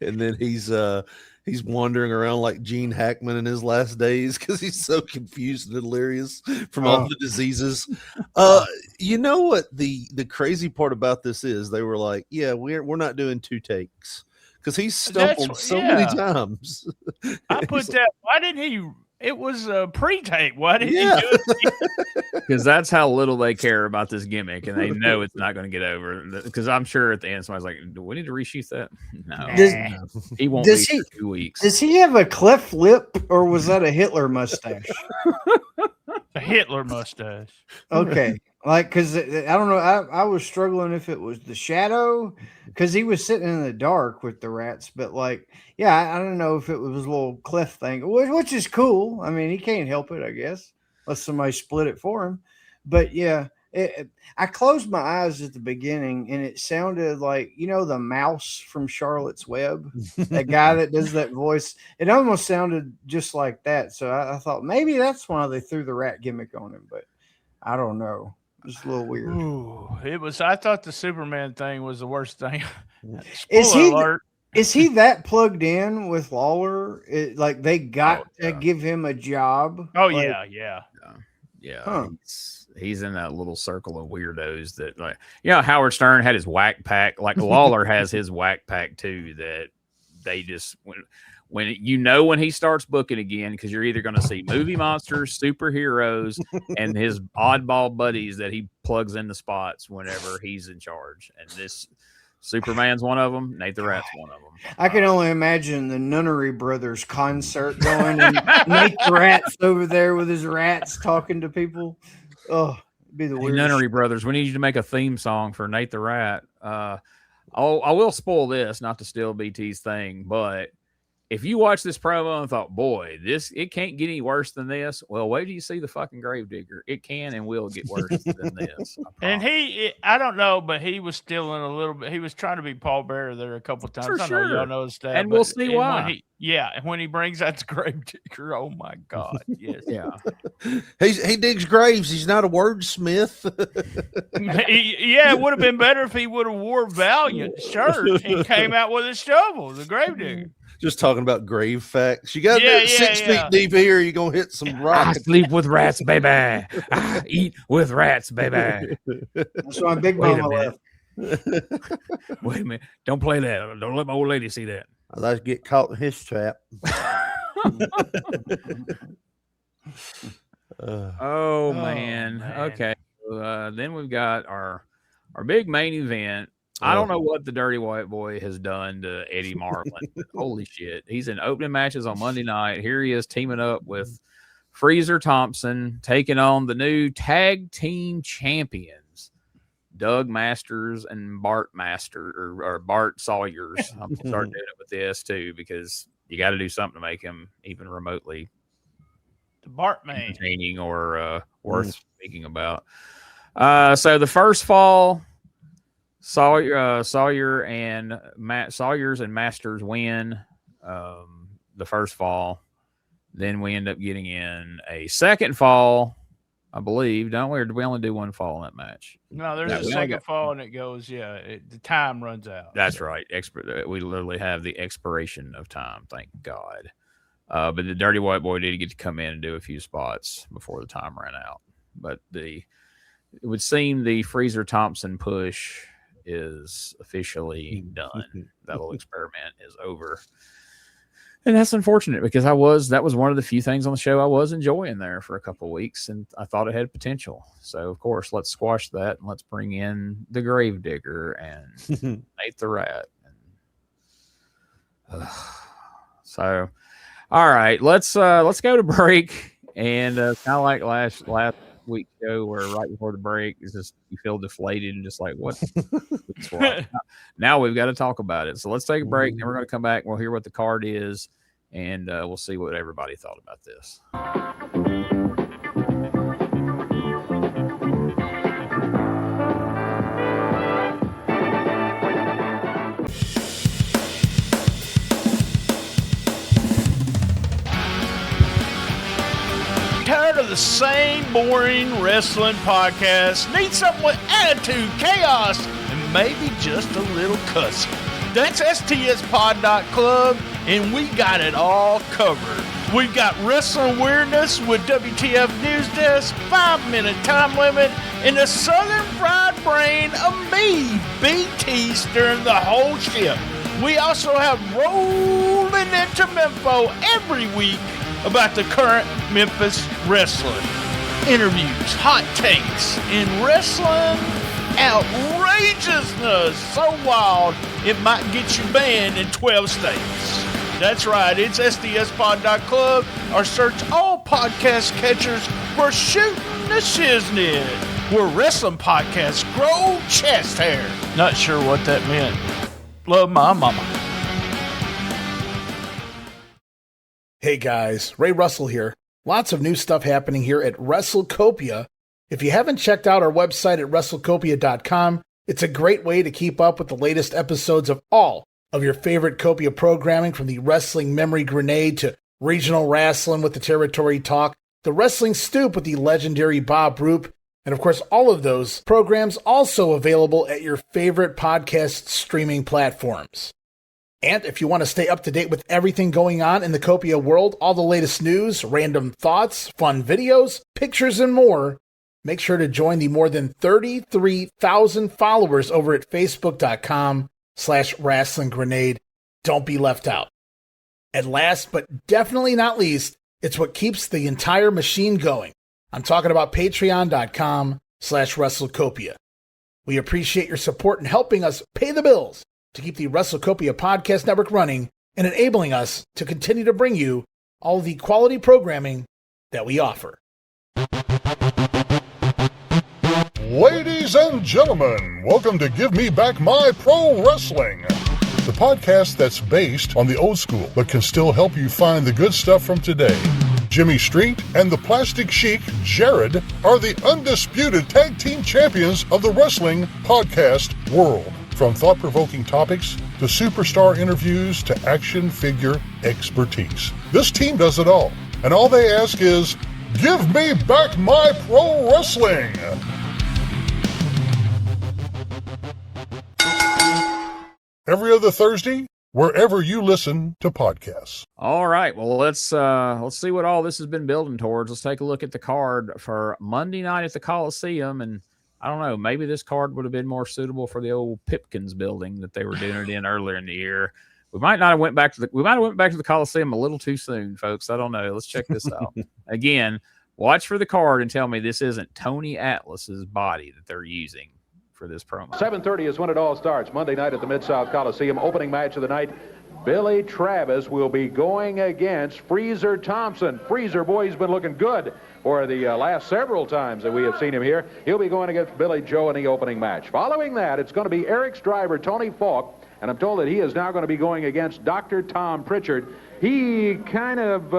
And then he's wandering around like Gene Hackman in his last days because he's so confused and delirious from all the diseases. You know what the crazy part about this is? They were like, yeah, we're not doing 2 takes because he stumbled so many times. I put that. Why didn't he? It was a pre-tape. Why didn't he do it? Because that's how little they care about this gimmick, and they know it's not going to get over. Because I'm sure at the end somebody's like, "Do we need to reshoot that?" No, he won't be for 2 weeks. Does he have a cleft lip, or was that a Hitler mustache? A Hitler mustache. Okay. Like, because I don't know, I was struggling if it was the shadow, because he was sitting in the dark with the rats. But like, yeah, I don't know if it was a little cliff thing, which is cool. I mean, he can't help it, I guess, unless somebody split it for him. But yeah, I closed my eyes at the beginning, and it sounded like, you know, the mouse from Charlotte's Web, that guy that does that voice. It almost sounded just like that. So I thought maybe that's why they threw the rat gimmick on him, but I don't know. It's a little weird. Ooh, it was. I thought the Superman thing was the worst thing. Is he that plugged in with Lawler? Like they got to give him a job? Oh like, yeah. Huh. He's in that little circle of weirdos that, like, you know, Howard Stern had his whack pack. Like Lawler has his whack pack too. That they just when he starts booking again, because you're either going to see movie monsters, superheroes, and his oddball buddies that he plugs in the spots whenever he's in charge. And this Superman's one of them. Nate the Rat's one of them. I can only imagine the Nunnery Brothers concert going, and Nate the Rat's over there with his rats talking to people. Oh, it'd be the weirdest. Nunnery Brothers, we need you to make a theme song for Nate the Rat. I will spoil this, not to steal BT's thing, but if you watch this promo and thought, boy, it can't get any worse than this, well, wait till you see the fucking Gravedigger. It can and will get worse than this. And I don't know, but he was stealing a little bit. He was trying to be Paul Bearer there a couple of times. For I know y'all noticed that. And we'll see why. When he brings out the Gravedigger, oh my God, yes. Yeah. He digs graves. He's not a wordsmith. It would have been better if he would have wore Valiant shirt and came out with a shovel, the Gravedigger. Just talking about grave facts. You got 6 feet deep here. You're going to hit some rock. I sleep with rats, baby. I eat with rats, baby. That's why Big Mama left. Wait a minute. Don't play that. Don't let my old lady see that. I like to get caught in his trap. Oh, man. Okay. Then we've got our big main event. I don't know what the Dirty White Boy has done to Eddie Marlin. Holy shit. He's in opening matches on Monday night. Here he is teaming up with Freezer Thompson, taking on the new tag team champions, Doug Masters and Bart or Bart Sawyers. I'm going to start doing it with this too, because you got to do something to make him even remotely the Bart man entertaining or worth speaking about. So the first fall, Sawyers and Masters win the first fall. Then we end up getting in a second fall, I believe, don't we? Or did we only do one fall in that match? No, there's a second fall, and it goes, the time runs out. That's right. We literally have the expiration of time, thank God. But the Dirty White Boy did get to come in and do a few spots before the time ran out. But it would seem the Freezer Thompson push is officially done. That little experiment is over. And that's unfortunate, because that was one of the few things on the show I was enjoying there for a couple of weeks, and I thought it had potential. So, of course, let's squash that and let's bring in the Gravedigger and Nate the Rat. So, all right, let's go to break, and kind of like last week's show, where right before the break is just you feel deflated and just like, what? Now we've got to talk about it. So let's take a break, and then we're going to come back and we'll hear what the card is, and we'll see what everybody thought about this. Tired of the same boring wrestling podcast? Need something with attitude, chaos, and maybe just a little cussing? That's STSpod.club, and we got it all covered. We've got wrestling weirdness with WTF News Desk, 5-minute time limit, and the Southern fried brain of me, BT, steering the whole ship. We also have rolling into Memphis every week about the current Memphis wrestling. Interviews, hot takes, and wrestling outrageousness so wild it might get you banned in 12 states. That's right, it's SDSpod.club or search all podcast catchers for Shooting the Shiznit, where wrestling podcasts grow chest hair. Not sure what that meant. Love my mama. Hey guys, Ray Russell here. Lots of new stuff happening here at WrestleCopia. If you haven't checked out our website at WrestleCopia.com, it's a great way to keep up with the latest episodes of all of your favorite Copia programming, from the Wrestling Memory Grenade to Regional Wrestling with the Territory Talk, the Wrestling Stoop with the legendary Bob Roop, and of course all of those programs also available at your favorite podcast streaming platforms. And if you want to stay up to date with everything going on in the Copia world, all the latest news, random thoughts, fun videos, pictures, and more, make sure to join the more than 33,000 followers over at Facebook.com/Wrestling Grenade. Don't be left out. And last but definitely not least, it's what keeps the entire machine going. I'm talking about Patreon.com/WrestleCopia. We appreciate your support in helping us pay the bills to keep the WrestleCopia Podcast Network running and enabling us to continue to bring you all the quality programming that we offer. Ladies and gentlemen, welcome to Give Me Back My Pro Wrestling, the podcast that's based on the old school but can still help you find the good stuff from today. Jimmy Street and the Plastic Sheik, Jared, are the undisputed tag team champions of the wrestling podcast world. From thought-provoking topics to superstar interviews to action figure expertise, this team does it all. And all they ask is, give me back my pro wrestling! Every other Thursday, wherever you listen to podcasts. All right. Well, let's see what all this has been building towards. Let's take a look at the card for Monday night at the Coliseum. And I don't know, maybe this card would have been more suitable for the old Pipkins building that they were doing it in earlier in the year. We might have went back to the Coliseum a little too soon, folks. I don't know. Let's check this out. Again, watch for the card and tell me this isn't Tony Atlas's body that they're using for this promo. 7:30 is when it all starts. Monday night at the Mid-South Coliseum. Opening match of the night. Billy Travis will be going against Freezer Thompson. Freezer, boy, he's been looking good for the last several times that we have seen him here. He'll be going against Billy Joe in the opening match. Following that, it's going to be Eric's driver, Tony Falk, and I'm told that he is now going to be going against Dr. Tom Prichard. He kind of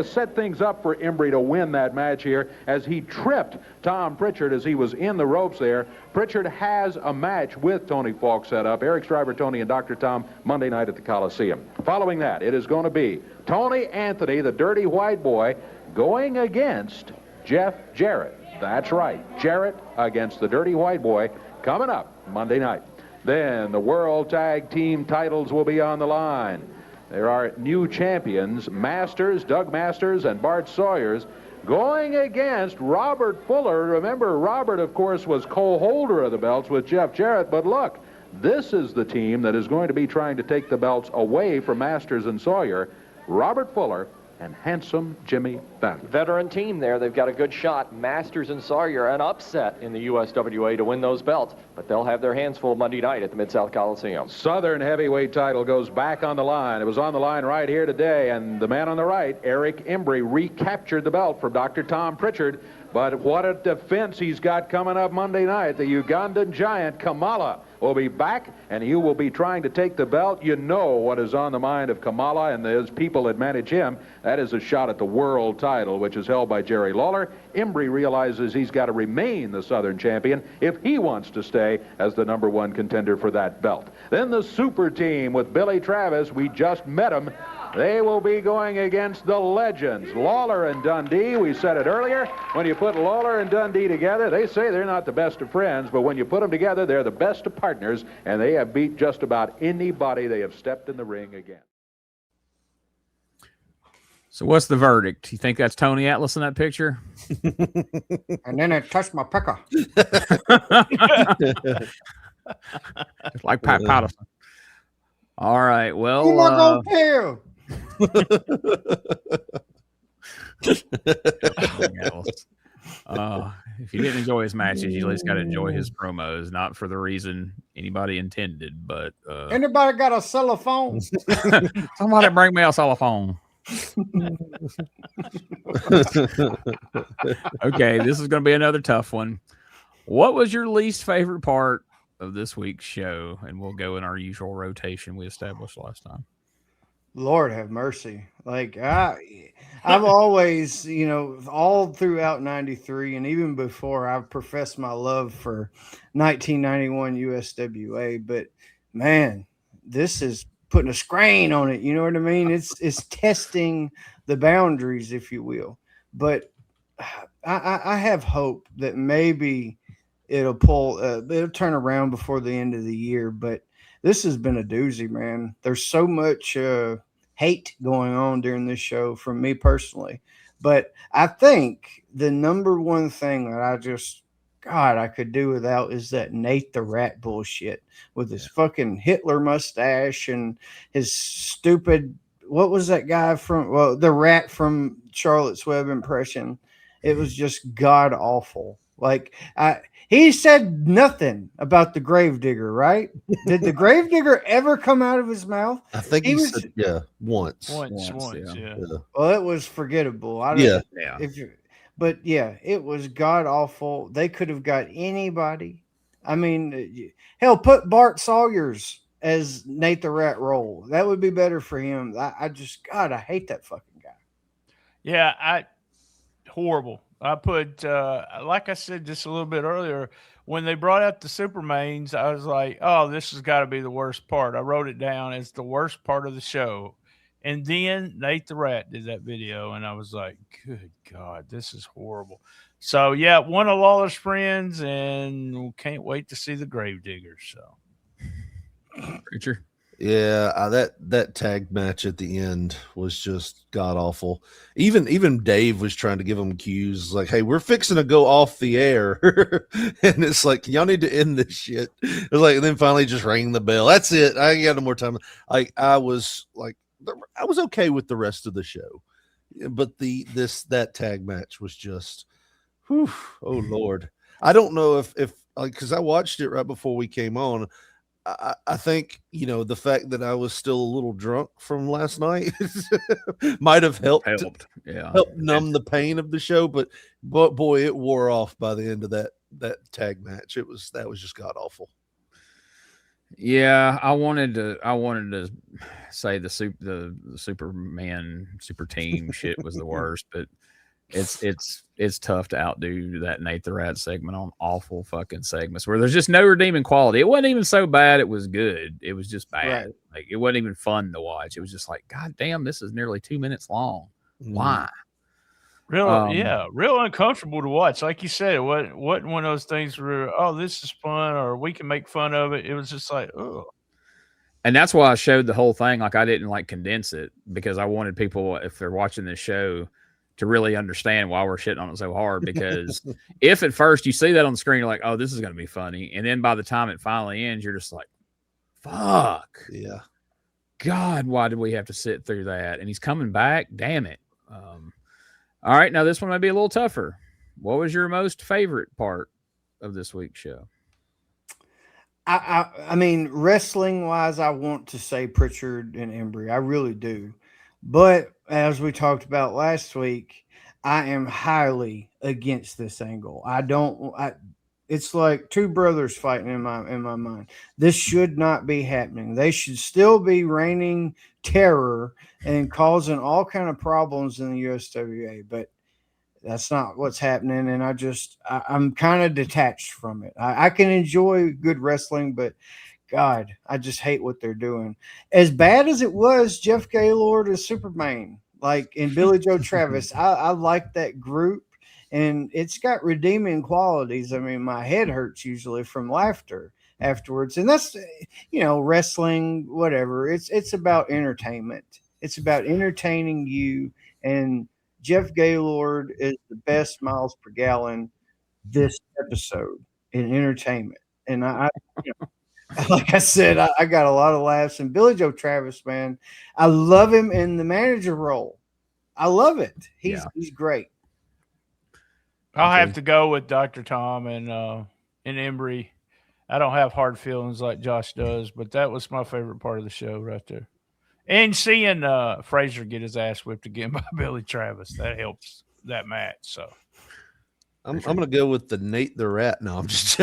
set things up for Embry to win that match here as he tripped Tom Prichard as he was in the ropes there. Prichard has a match with Tony Falk set up. Eric's driver, Tony, and Dr. Tom, Monday night at the Coliseum. Following that, it is going to be Tony Anthony, the Dirty White Boy, going against Jeff Jarrett. That's right, Jarrett against the Dirty White Boy, coming up Monday night. Then the World Tag Team titles will be on the line. There are new champions, Masters, Doug Masters, and Bart Sawyers, going against Robert Fuller. Remember, Robert, of course, was co-holder of the belts with Jeff Jarrett, but look, this is the team that is going to be trying to take the belts away from Masters and Sawyer. Robert Fuller and handsome Jimmy Fallon. Veteran team there. They've got a good shot. Masters and Sawyer, an upset in the USWA to win those belts, but they'll have their hands full Monday night at the Mid-South Coliseum. Southern heavyweight title goes back on the line. It was on the line right here today, and the man on the right, Eric Embry, recaptured the belt from Dr. Tom Prichard. But what a defense he's got coming up Monday night. The Ugandan giant, Kamala, will be back, and he will be trying to take the belt. You know what is on the mind of Kamala and those people that manage him. That is a shot at the world title, which is held by Jerry Lawler. Embry realizes he's got to remain the Southern champion if he wants to stay as the #1 contender for that belt. Then the super team with Billy Travis. We just met him. They will be going against the legends, Lawler and Dundee. We said it earlier. When you put Lawler and Dundee together, they say they're not the best of friends, but when you put them together, they're the best of partners, and they have beat just about anybody they have stepped in the ring against. So what's the verdict? You think that's Tony Atlas in that picture? And then it touched my pecker. Like Pat Patterson. All right. Well, who am I gonna tell? If you didn't enjoy his matches, you at least got to enjoy his promos. Not for the reason anybody intended, but Anybody got a cell phone? somebody bring me a cell phone. Okay, this is going to be another tough one. What was your least favorite part of this week's show? And we'll go in our usual rotation we established last time. Lord have mercy. Like I've always, all throughout 93 and even before, I've professed my love for 1991 USWA, but man, this is putting a strain on it. You know what I mean? It's testing the boundaries, if you will. But I have hope that maybe it'll turn around before the end of the year. But this has been a doozy, man. There's so much hate going on during this show from me personally. But I think the number one thing that I could do without is that Nate the Rat bullshit with his fucking Hitler mustache and his stupid, what was that guy from, the rat from Charlotte's Web impression. It was just god awful. Like he said nothing about the Gravedigger, right? Did the Gravedigger ever come out of his mouth? I think he said, once. Yeah. Well, it was forgettable. But yeah, it was god awful. They could have got anybody. I mean, hell, put Bart Sawyers as Nate the Rat role. That would be better for him. I hate that fucking guy. Yeah, horrible. I put, like I said just a little bit earlier, when they brought out the Supermains, I was like, oh, this has got to be the worst part. I wrote it down as the worst part of the show. And then Nate the Rat did that video, and I was like, good God, this is horrible. So, yeah, one of Lawler's friends, and can't wait to see the Gravedigger. So, Richard? Yeah, that tag match at the end was just god awful. Even Dave was trying to give them cues like, "Hey, we're fixing to go off the air," and it's like, "Y'all need to end this shit." It was like, and then finally just rang the bell. That's it. I ain't got no more time. I was okay with the rest of the show, but that tag match was just, whew, oh Lord. I don't know if because I watched it right before we came on. I think, the fact that I was still a little drunk from last night might have helped numb the pain of the show. But boy, it wore off by the end of that tag match. That was just god awful. Yeah, I wanted to say the Superman super team shit was the worst, but it's tough to outdo that Nate the Rat segment on awful fucking segments where there's just no redeeming quality. It wasn't even so bad it was good. It was just bad. Right. Like it wasn't even fun to watch. It was just like, God damn, this is nearly 2 minutes long. Why? Real uncomfortable to watch. Like you said, it wasn't one of those things where, oh, this is fun or we can make fun of it. It was just like, oh. And that's why I showed the whole thing. Like I didn't condense it because I wanted people, if they're watching this show, to really understand why we're shitting on it so hard. Because if at first you see that on the screen, you're like, oh, this is going to be funny. And then by the time it finally ends, you're just like, fuck. Yeah. God, why did we have to sit through that? And he's coming back. Damn it. All right. Now this one might be a little tougher. What was your most favorite part of this week's show? I mean, wrestling wise, I want to say Prichard and Embry. I really do. But as we talked about last week, I am highly against this angle. It's like two brothers fighting in my mind. This should not be happening. They should still be reigning terror and causing all kind of problems in the USWA, but that's not what's happening. And I'm kind of detached from it. I can enjoy good wrestling, but God, I just hate what they're doing. As bad as it was, Jeff Gaylord is Superman, like in Billy Joe Travis. I like that group, and it's got redeeming qualities. I mean, my head hurts usually from laughter afterwards, and that's wrestling, whatever. It's about entertainment. It's about entertaining you, and Jeff Gaylord is the best miles per gallon this episode in entertainment, and Like I said, I got a lot of laughs. And Billy Joe Travis, man, I love him in the manager role. I love it. He's great. I'll have to go with Dr. Tom and Embry. I don't have hard feelings like Josh does, but that was my favorite part of the show right there. And seeing Frazier get his ass whipped again by Billy Travis, that helps that match. So I'm gonna go with the Nate the Rat. No, I'm just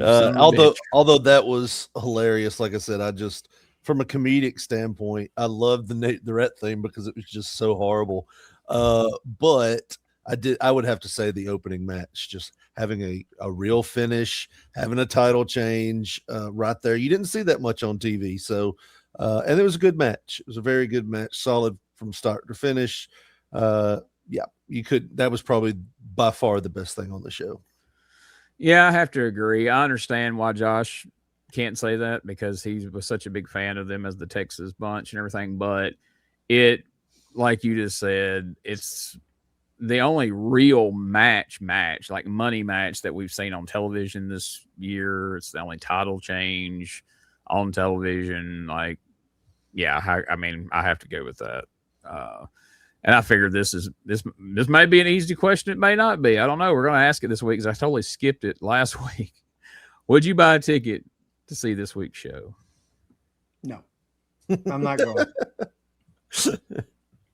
although that was hilarious. Like I said, I just from a comedic standpoint, I love the Nate the Rat thing because it was just so horrible. But I would have to say the opening match, just having a real finish, having a title change right there. You didn't see that much on TV. So, and it was a good match. It was a very good match, solid from start to finish. That was probably by far the best thing on the show. Yeah, I have to agree. I understand why Josh can't say that because he was such a big fan of them as the Texas bunch and everything. But it, like you just said, it's the only real match, like money match that we've seen on television this year. It's the only title change on television. Like, yeah, I mean, I have to go with that. And I figured this may be an easy question. It may not be. I don't know. We're going to ask it this week because I totally skipped it last week. Would you buy a ticket to see this week's show? No, I'm not going.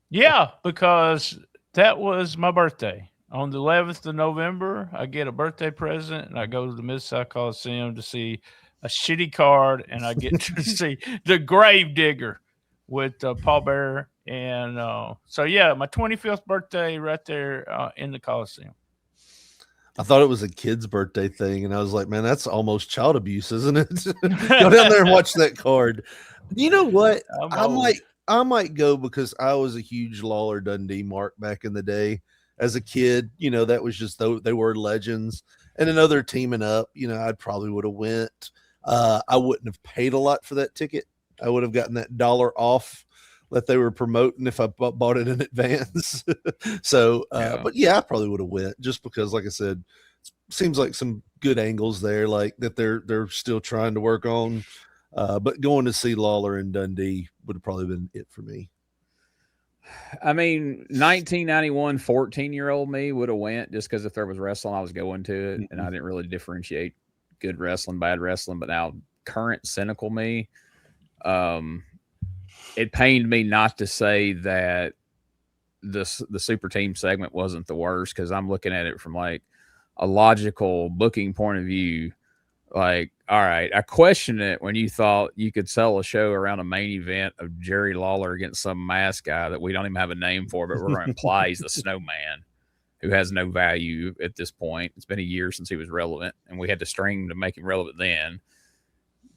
Yeah, because that was my birthday. On the 11th of November, I get a birthday present, and I go to the Mid-South Coliseum to see a shitty card, and I get to see The Grave Digger with Paul Bearer. And so, yeah, my 25th birthday right there in the Coliseum. I thought it was a kid's birthday thing, and I was like, man, that's almost child abuse, isn't it? Go down there and watch that card. You know what? I might go because I was a huge Lawler Dundee mark back in the day. As a kid, that was just they were legends. And another teaming up, I probably would have went. I wouldn't have paid a lot for that ticket. I would have gotten that $1 off that they were promoting if I bought it in advance. So, but yeah, I probably would have went just because, like I said, seems like some good angles there, like that they're still trying to work on. But going to see Lawler and Dundee would have probably been it for me. I mean, 1991 14-year-old me would have went just because if there was wrestling, I was going to it, and I didn't really differentiate good wrestling, bad wrestling. But now, current cynical me, it pained me not to say that the super team segment wasn't the worst because I'm looking at it from like a logical booking point of view. Like, all right, I question it when you thought you could sell a show around a main event of Jerry Lawler against some mask guy that we don't even have a name for, but we're going to imply he's the snowman who has no value at this point. It's been a year since he was relevant, and we had to string to make him relevant then.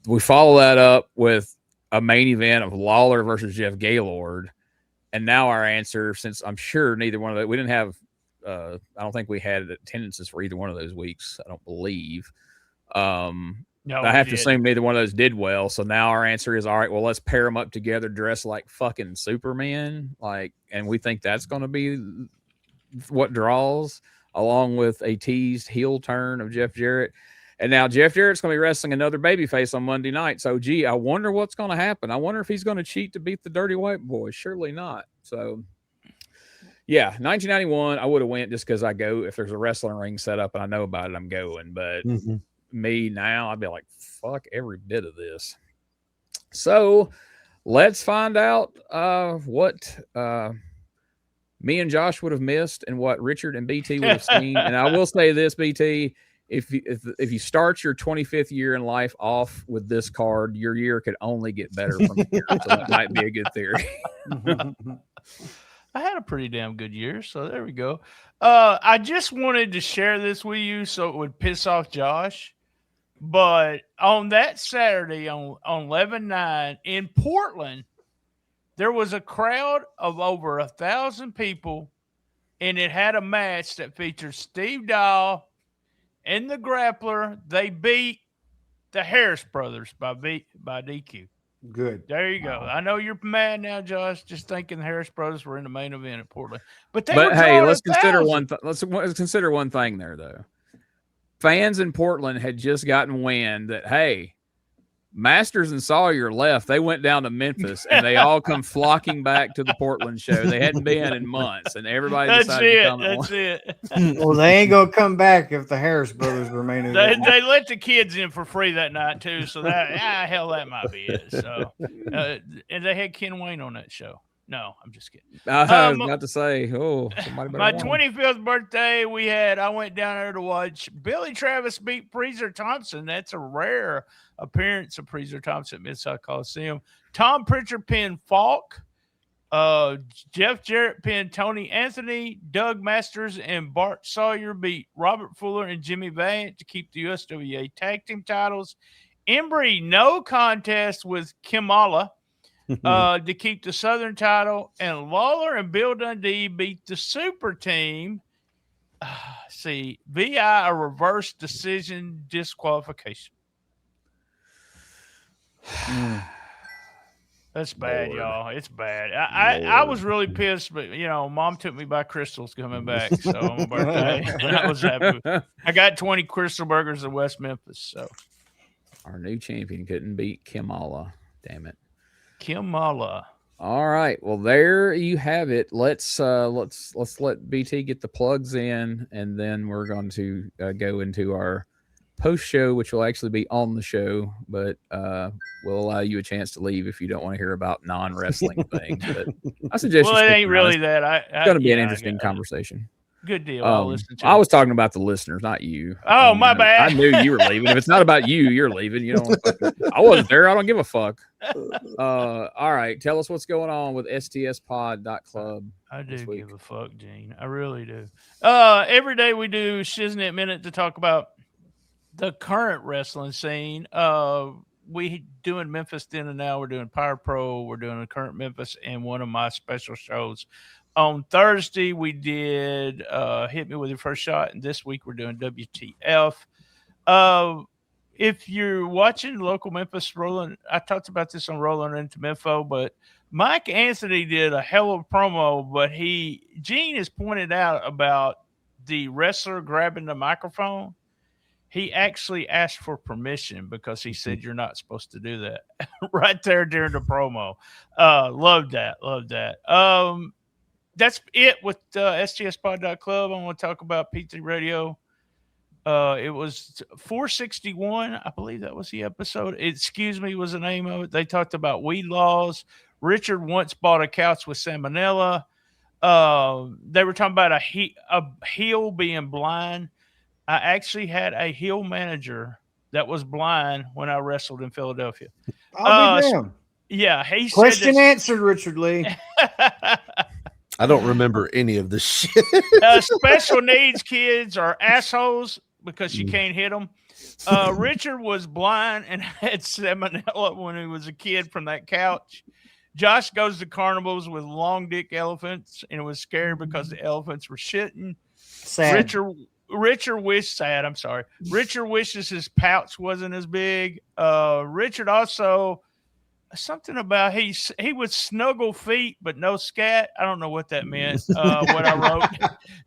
We follow that up with a main event of Lawler versus Jeff Gaylord, and now our answer, since I'm sure neither one of those, we didn't have, I don't think we had attendances for either one of those weeks, I don't believe. No, I have to assume neither one of those did well. So now our answer is, all right, well, let's pair them up together, dress like fucking Superman. Like, and we think that's going to be what draws, along with a teased heel turn of Jeff Jarrett. And now Jeff Jarrett's going to be wrestling another babyface on Monday night. So, gee, I wonder what's going to happen. I wonder if he's going to cheat to beat the Dirty White Boy. Surely not. So, yeah, 1991, I would have went just because I go. If there's a wrestling ring set up and I know about it, I'm going. But me now, I'd be like, fuck every bit of this. So let's find out what me and Josh would have missed and what Richard and BT would have seen. And I will say this, BT, if you start your 25th year in life off with this card, your year could only get better from here. So that might be a good theory. I had a pretty damn good year, so there we go. I just wanted to share this with you so it would piss off Josh. But on that Saturday on 11/9 in Portland, there was a crowd of over 1,000 people, and it had a match that featured Steve Dial and the Grappler. They beat the Harris Brothers by DQ. Good. There you go. I know you're mad now, Josh, just thinking the Harris Brothers were in the main event at Portland. But hey, let's consider one. Let's consider one thing there, though. fans in Portland had just gotten wind that, hey, Masters and Sawyer left. They went down to Memphis, and they all come flocking back to the Portland show. They hadn't been in months, and everybody decided to come. That's it. Well, they ain't gonna come back if the Harris brothers remain. They let the kids in for free that night too, so that hell, that might be it. So, and they had Ken Wayne on that show. No, I'm just kidding. I was about to say, somebody better my warn 25th birthday, I went down there to watch Billy Travis beat Prichard Thompson. That's a rare appearance of Prichard Thompson at Mid-South Coliseum. Tom Prichard pinned Falk. Jeff Jarrett pinned Tony Anthony. Doug Masters and Bart Sawyer beat Robert Fuller and Jimmy Valiant to keep the USWA tag team titles. Embry, no contest with Kimala to keep the Southern title, and Lawler and Bill Dundee beat the Super Team. Via a reverse decision disqualification. That's bad, y'all. It's bad. I was really pissed, but Mom took me by Crystal's coming back, so on my birthday, I was happy. I got 20 Crystal Burgers in West Memphis. So our new champion couldn't beat Kimala. Damn it. Kimala. All right. Well, there you have it. Let's let BT get the plugs in, and then we're going to go into our post show, which will actually be on the show, but we'll allow you a chance to leave if you don't want to hear about non-wrestling things. But I suggest. Well, it ain't really that. It's going to be an interesting conversation. Good deal. I'll listen to I was talking about the listeners, not you. Oh, my bad. I knew you were leaving. If it's not about you, you're leaving. You don't. I wasn't there. I don't give a fuck. All right. Tell us what's going on with stspod.club. I do give a fuck, Gene. I really do. Every day we do Shiznit Minute to talk about the current wrestling scene. We doing Memphis Dinner now. We're doing Power Pro. We're doing the current Memphis and one of my special shows. On Thursday, we did Hit Me With Your First Shot, and this week we're doing WTF. If you're watching local Memphis Rolling, I talked about this on Rolling Into Mempho, but Mike Anthony did a hell of a promo, but Gene has pointed out about the wrestler grabbing the microphone. He actually asked for permission because he said you're not supposed to do that right there during the promo. Love that. That's it with stspod.club. I want to talk about P3 Radio. It was 461. I believe that was the episode. Excuse Me was the name of it. They talked about weed laws. Richard once bought a couch with salmonella. They were talking about a heel being blind. I actually had a heel manager that was blind when I wrestled in Philadelphia. I'll be damned. Yeah, he Question said answered, Richard Lee. I don't remember any of this shit. Special needs kids are assholes because you can't hit them. Richard was blind and had salmonella when he was a kid from that couch. Josh goes to carnivals with long dick elephants and was scared because the elephants were shitting. Sad. Richard wishes his pouch wasn't as big. Richard also something about he would snuggle feet but no scat. I don't know what that meant. What I wrote.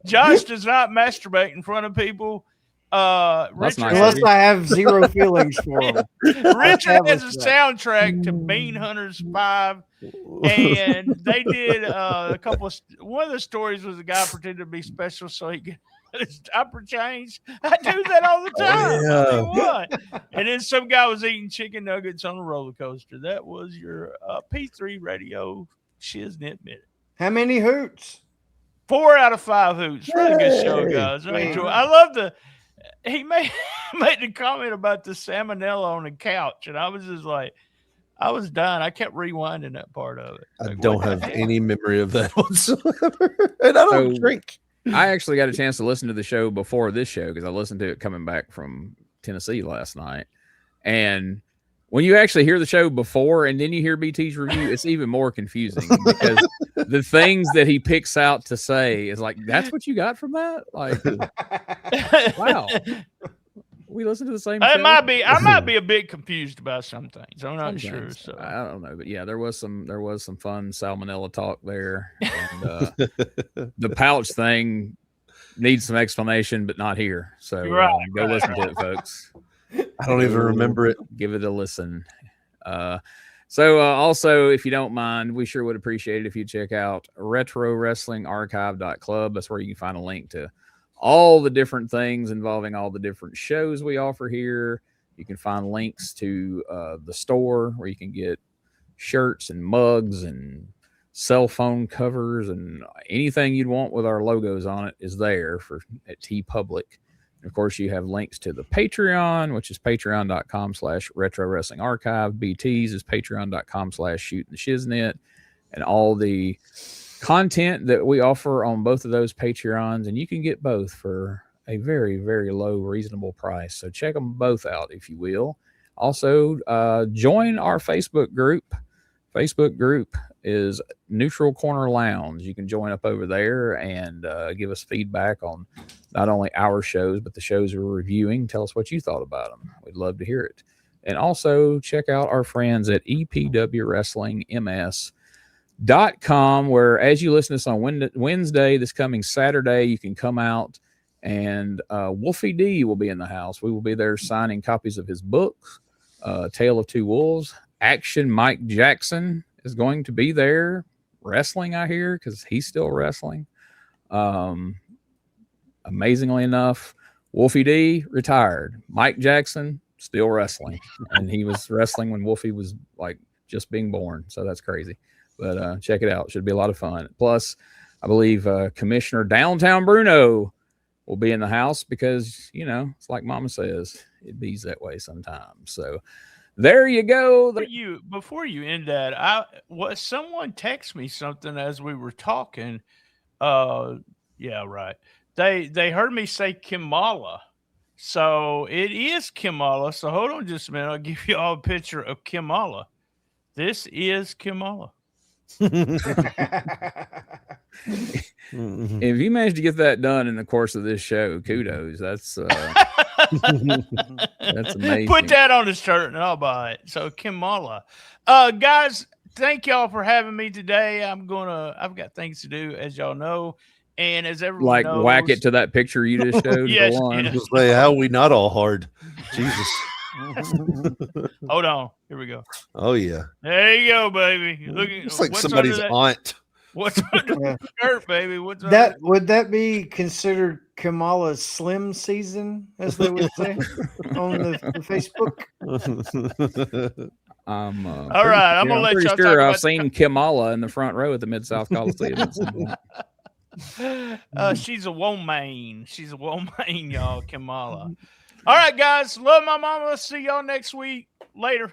Josh does not masturbate in front of people. Richard, unless I have zero feelings for him. Richard has a soundtrack to Bean Hunters 5, and they did a couple of. One of the stories was a guy pretended to be special so he could his diaper changed. I do that all the time. Oh, yeah. And then some guy was eating chicken nuggets on a roller coaster. That was your P3 Radio Shiznit Minute. How many hoots? 4 out of 5 hoots. Really good show, guys. I love he made the comment about the salmonella on the couch, and I was just like, I was dying. I kept rewinding that part of it. I don't have any memory of that whatsoever, and I don't drink. I actually got a chance to listen to the show before this show because I listened to it coming back from Tennessee last night. And when you actually hear the show before and then you hear BT's review, it's even more confusing because the things that he picks out to say is like, that's what you got from that? Like, wow. We listen to the same show. I might be a bit confused about some things. I'm not sure. So I don't know, but yeah, there was some fun salmonella talk there. And the pouch thing, needs some explanation, but not here. So go listen to it, folks. I don't even remember it. Give it a listen. Also, if you don't mind, we sure would appreciate it if you check out retrowrestlingarchive.club. That's where you can find a link to all the different things involving all the different shows we offer here. You can find links to the store where you can get shirts and mugs and cell phone covers, and anything you'd want with our logos on it is there at TeePublic. And of course, you have links to the Patreon, which is patreon.com/retro wrestling archive. BT's is patreon.com/shooting the shiznit, and all the content that we offer on both of those Patreons. And you can get both for a very, very low, reasonable price. So check them both out, if you will. Also, join our Facebook group. Facebook group is Neutral Corner Lounge. You can join up over there and give us feedback on not only our shows, but the shows we're reviewing. Tell us what you thought about them. We'd love to hear it. And also check out our friends at EPWWrestlingMS.com, where as you listen to this on Wednesday, this coming Saturday, you can come out and Wolfie D will be in the house. We will be there signing copies of his books, Tale of Two Wolves. Action Mike Jackson is going to be there wrestling, I hear, because he's still wrestling. Amazingly enough, Wolfie D retired. Mike Jackson still wrestling, and he was wrestling when Wolfie was like just being born. So that's crazy. But check it out; should be a lot of fun. Plus, I believe Commissioner Downtown Bruno will be in the house because it's like Mama says, it bees that way sometimes. So. There you go. Before you end that, someone texted me something as we were talking. Yeah, right. They heard me say Kamala, so it is Kamala. So hold on just a minute. I'll give you all a picture of Kamala. This is Kamala. If you managed to get that done in the course of this show, kudos. That's that's amazing. Put that on the shirt and I'll buy it. So Kamala, guys, thank y'all for having me today. I've got things to do, as y'all know, and as everyone knows, whack it to that picture you just showed. Yes, go on. Just say, how are we not all hard? Jesus. Hold on. Here we go. Oh yeah. There you go, baby. It's like somebody's aunt. What's under the shirt, baby? What's would that be considered Kamala's slim season, as they would say on the Facebook? All right, I'm gonna let pretty y'all sure talk I've seen Kamala in the front row at the Mid-South Coliseum. She's a woman. She's a woman, y'all. Kamala. All right, guys. Love my mama. Let's see y'all next week. Later.